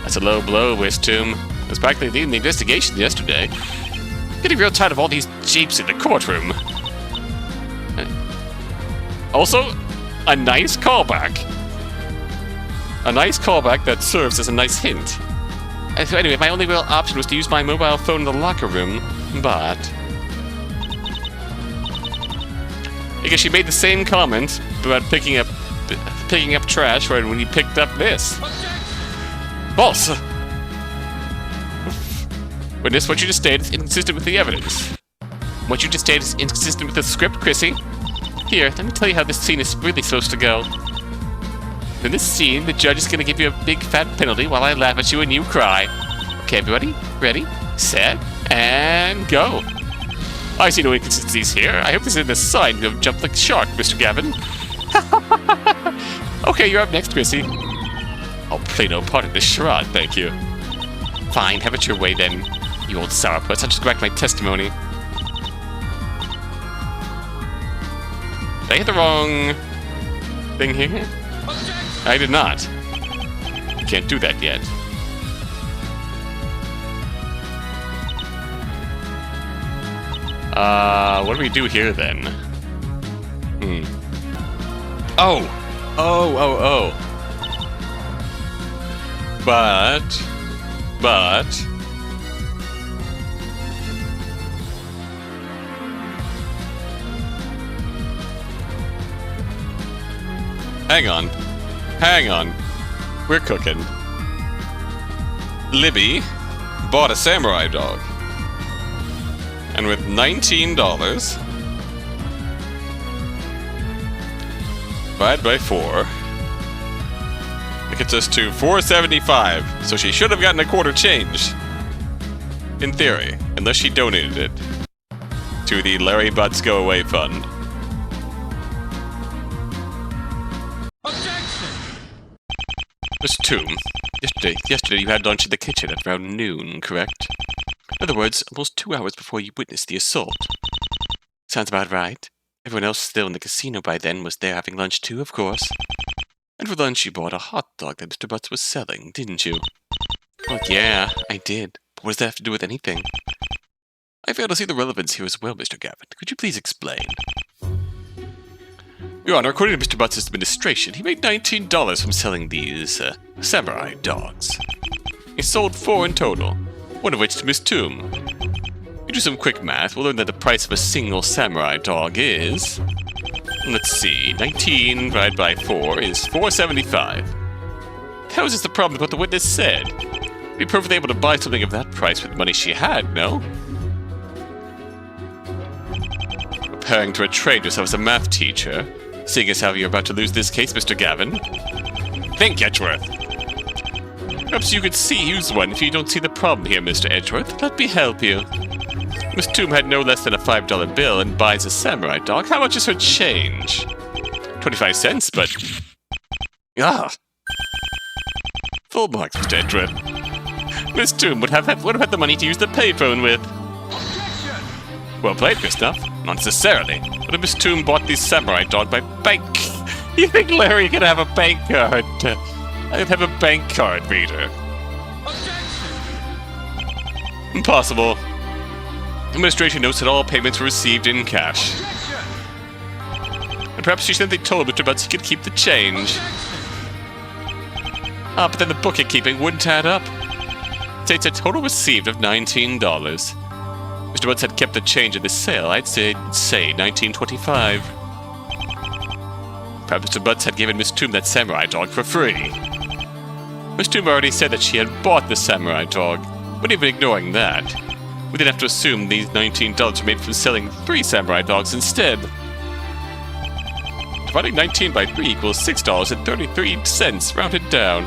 That's a low blow, Miss Toom. I was practically leading the investigation yesterday. Getting real tired of all these jeeps in the courtroom. Also, a nice callback. A nice callback that serves as a nice hint. So anyway, my only real option was to use my mobile phone in the locker room, but... I guess she made the same comment about picking up trash right when he picked up this. False! Witness, what you just stated is inconsistent with the evidence. What you just stated is inconsistent with the script, Chrissy. Here, let me tell you how this scene is really supposed to go. In this scene, the judge is going to give you a big fat penalty while I laugh at you and you cry. Okay, everybody? Ready, set, and go. I see no inconsistencies here. I hope this isn't a sign you have jumped like a shark, Mr. Gavin. Okay, you're up next, Chrissy. I'll play no part in this charade, thank you. Fine, have it your way then, you old sourpuss. I'll just correct my testimony. Did I hit the wrong thing here? I did not. can't do that yet. What do we do here then? Oh! But... Hang on. We're cooking. Libby bought a samurai dog. And with $19 divided by 4, it gets us to $4.75. So she should have gotten a quarter change. In theory, unless she donated it to the Larry Butts Go Away Fund. Miss Tomb, yesterday you had lunch in the kitchen at around noon, correct? In other words, almost 2 hours before you witnessed the assault. Sounds about right. Everyone else still in the casino by then was there having lunch too, of course. And for lunch you bought a hot dog that Mr. Butts was selling, didn't you? Well, yeah, I did. But what does that have to do with anything? I fail to see the relevance here as well, Mr. Gavin. Could you please explain? Your Honor, according to Mr. Butts' administration, he made $19 from selling these, samurai dogs. He sold 4 in total, one of which to Miss Tomb. You do some quick math, we'll learn that the price of a single samurai dog is... Let's see, 19 divided by 4 is $4.75. How is this the problem with what the witness said? You'd be perfectly able to buy something of that price with money she had, no? Preparing to retrain yourself as a math teacher, seeing as how you're about to lose this case, Mr. Gavin. Think, Edgeworth. Perhaps you could see who's one if you don't see the problem here, Mr. Edgeworth. Let me help you. Miss Tomb had no less than a $5 bill and buys a samurai dog. How much is her change? 25 cents, but... Full marks, Mr. Edgeworth. Miss Tomb would have had the money to use the payphone with. Well played, Kristoph. Not necessarily. But if Miss Tomb bought the samurai dog by bank... You think Larry could have a bank card? I'd have a bank card reader. Impossible. Administration notes that all payments were received in cash. And perhaps she simply told Mr. Butts he could keep the change. But then the bookkeeping wouldn't add up. It states a total received of $19. Mr. Butts had kept the change in the sale. I'd say $19.25. Perhaps Mr. Butts had given Miss Tomb that samurai dog for free. Miss Tomb already said that she had bought the samurai dog, but even ignoring that, we did have to assume these $19 were made from selling 3 samurai dogs instead. Dividing 19 by 3 equals $6.33, rounded down.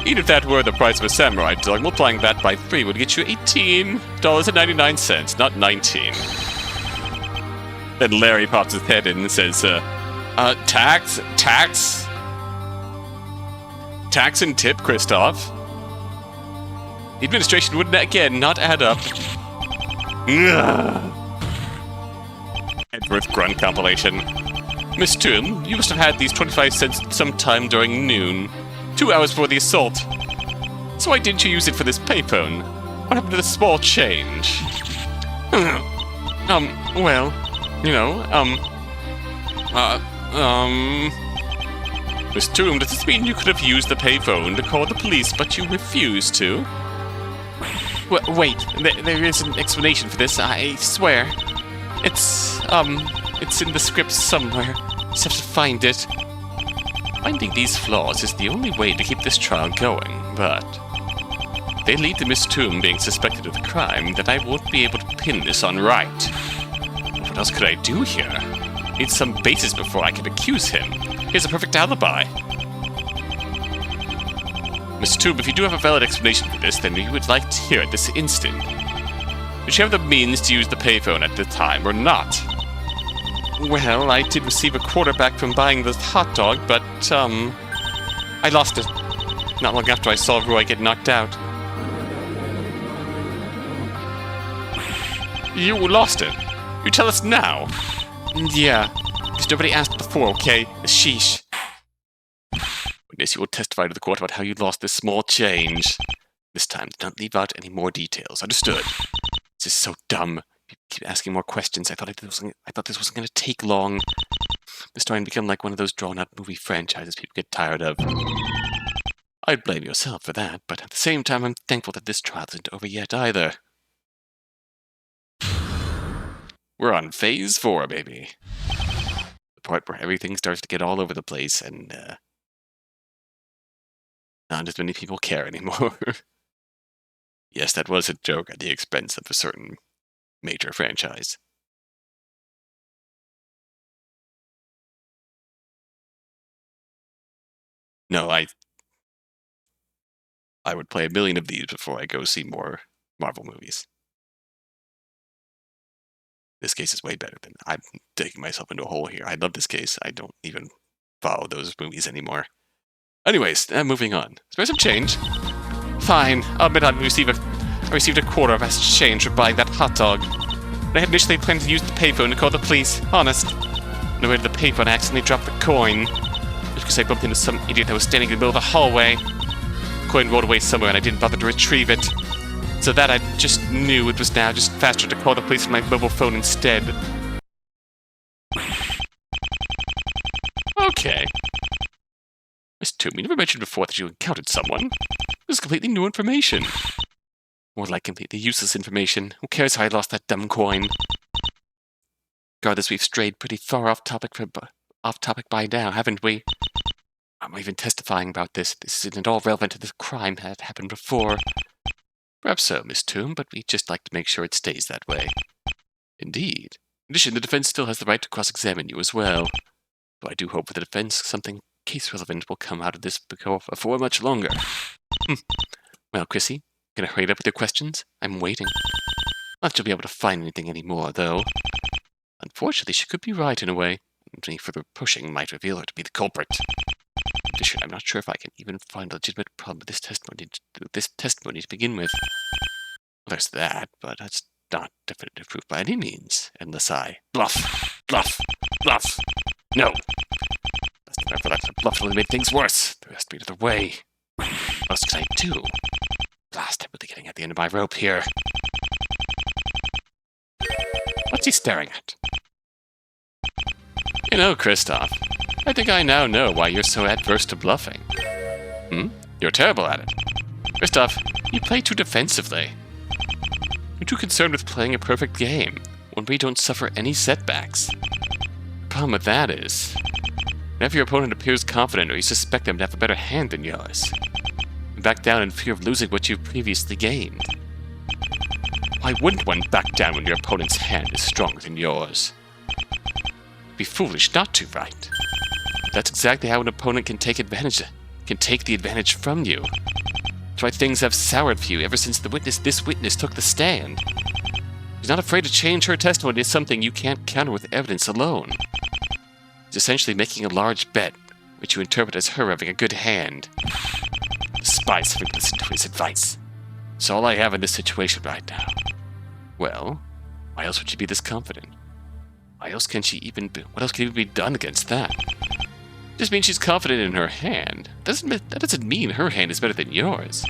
Even if that were the price of a samurai dog, multiplying that by 3 would get you $18.99, not 19. Then Larry pops his head in and says, tax and tip, Kristoph. The administration would again not add up. Edgeworth grunt compilation. Miss Tomb, you must have had these 25 cents sometime during noon, 2 hours before the assault. So why didn't you use it for this payphone? What happened to the small change? Well, you know, Miss Tomb, does this mean you could have used the payphone to call the police, but you refused to? Wait, there is an explanation for this, I swear. It's in the script somewhere. Just have to find it. Finding these flaws is the only way to keep this trial going, but... they lead to Miss Tomb being suspected of the crime, that I won't be able to pin this on right. What else could I do here? Need some basis before I can accuse him. Here's a perfect alibi. Miss Tomb, if you do have a valid explanation for this, then we would like to hear it this instant. Did you have the means to use the payphone at the time, or not? Well, I did receive a quarter back from buying the hot dog, but, I lost it. Not long after I saw Roy get knocked out. You lost it? You tell us now? Yeah. Because nobody asked before, okay? Sheesh. witness, you will testify to the court about how you lost this small change. This time, do not leave out any more details. Understood? This is so dumb. People keep asking more questions. I thought this wasn't going to take long. This starting to become like one of those drawn-out movie franchises people get tired of. I'd blame yourself for that, but at the same time, I'm thankful that this trial isn't over yet either. We're on phase 4, baby. The part where everything starts to get all over the place and, not as many people care anymore. Yes, that was a joke at the expense of a certain major franchise. No, I would play a million of these before I go see more Marvel movies. This case is way better than... I'm digging myself into a hole here. I love this case. I don't even follow those movies anymore. Anyways, moving on. Is there some change? Fine. I'll admit I received a quarter of exchange for buying that hot dog. But I had initially planned to use the payphone to call the police. Honest. On the way to the payphone, I accidentally dropped the coin. Just because I bumped into some idiot that was standing in the middle of the hallway. The coin rolled away somewhere and I didn't bother to retrieve it. So that I just knew it was now just faster to call the police on my mobile phone instead. Okay. Miss Toom, you never mentioned before that you encountered someone. This is completely new information. More like completely useless information. Who cares how I lost that dumb coin? Regardless, we've strayed pretty far off topic by now, haven't we? I'm not even testifying about this. This isn't at all relevant to the crime that happened before. Perhaps so, Miss Toom, but we'd just like to make sure it stays that way. Indeed. In addition, the defense still has the right to cross-examine you as well. Though I do hope for the defense something case-relevant will come out of this before much longer. Well, Chrissy, gonna hurry up with your questions? I'm waiting. Not that you'll be able to find anything anymore, though. Unfortunately, she could be right in a way. Any further pushing might reveal her to be the culprit. In addition, I'm not sure if I can even find a legitimate problem with this testimony to begin with. Well, there's that, but that's not definitive proof by any means, unless I... Bluff! Bluff! Bluff! No! That's the matter, that bluff only made things worse. There has to be another way. What else can I do? Blast, I'm really getting at the end of my rope here. What's he staring at? You know, Kristoph, I think I now know why you're so adverse to bluffing. You're terrible at it. Kristoph, you play too defensively. You're too concerned with playing a perfect game, one where you don't suffer any setbacks. The problem with that is, whenever your opponent appears confident or you suspect them to have a better hand than yours, you back down in fear of losing what you've previously gained. Why wouldn't one back down when your opponent's hand is stronger than yours? It'd be foolish not to, right? That's exactly how an opponent can take the advantage from you. That's why things have soured for you ever since this witness took the stand. She's not afraid to change her testimony to something you can't counter with evidence alone. She's essentially making a large bet, which you interpret as her having a good hand. Despise having listened to his advice. It's all I have in this situation right now. Well, why else would she be this confident? What else can even be done against that? It just means she's confident in her hand. That doesn't mean her hand is better than yours.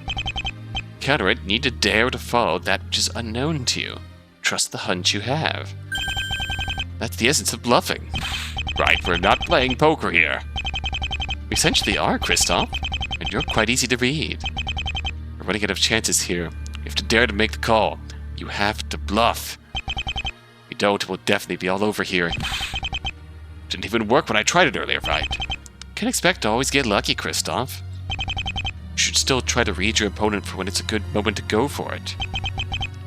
Counter it, you need to dare to follow that which is unknown to you. Trust the hunch you have. That's the essence of bluffing. Right, we're not playing poker here. We essentially are, Kristoph, and you're quite easy to read. We're running out of chances here. You have to dare to make the call. You have to bluff. If you don't, it will definitely be all over here. Didn't even work when I tried it earlier, right? Can't expect to always get lucky, Kristoph. You should still try to read your opponent for when it's a good moment to go for it.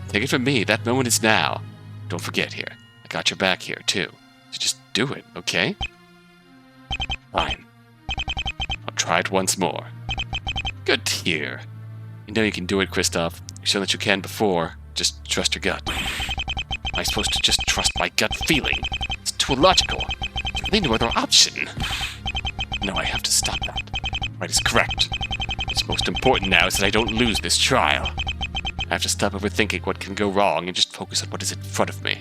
Take it from me, that moment is now. Don't forget here, I got your back here, too. So just do it, okay? Fine. I'll try it once more. Good to hear. You know you can do it, Kristoph. You've shown that you can before. Just trust your gut. Am I supposed to just trust my gut feeling? It's too illogical. There's no other option. No, I have to stop that. Right is correct. What's most important now is that I don't lose this trial. I have to stop overthinking what can go wrong and just focus on what is in front of me.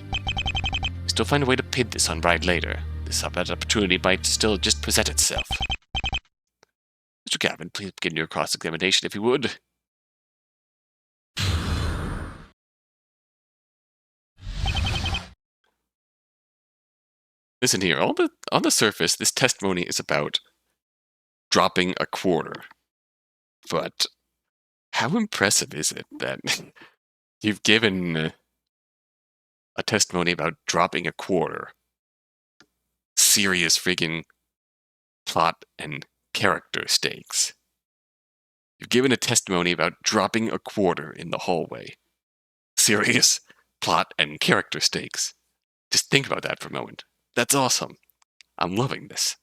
I still find a way to pin this on right later. This opportunity might still just present itself. Let's Mr. Gavin, please begin your cross-examination if you would. Listen here, on the surface, this testimony is about dropping a quarter. But how impressive is it that you've given a testimony about dropping a quarter? Serious friggin' plot and character stakes. You've given a testimony about dropping a quarter in the hallway. Serious plot and character stakes. Just think about that for a moment. That's awesome. I'm loving this.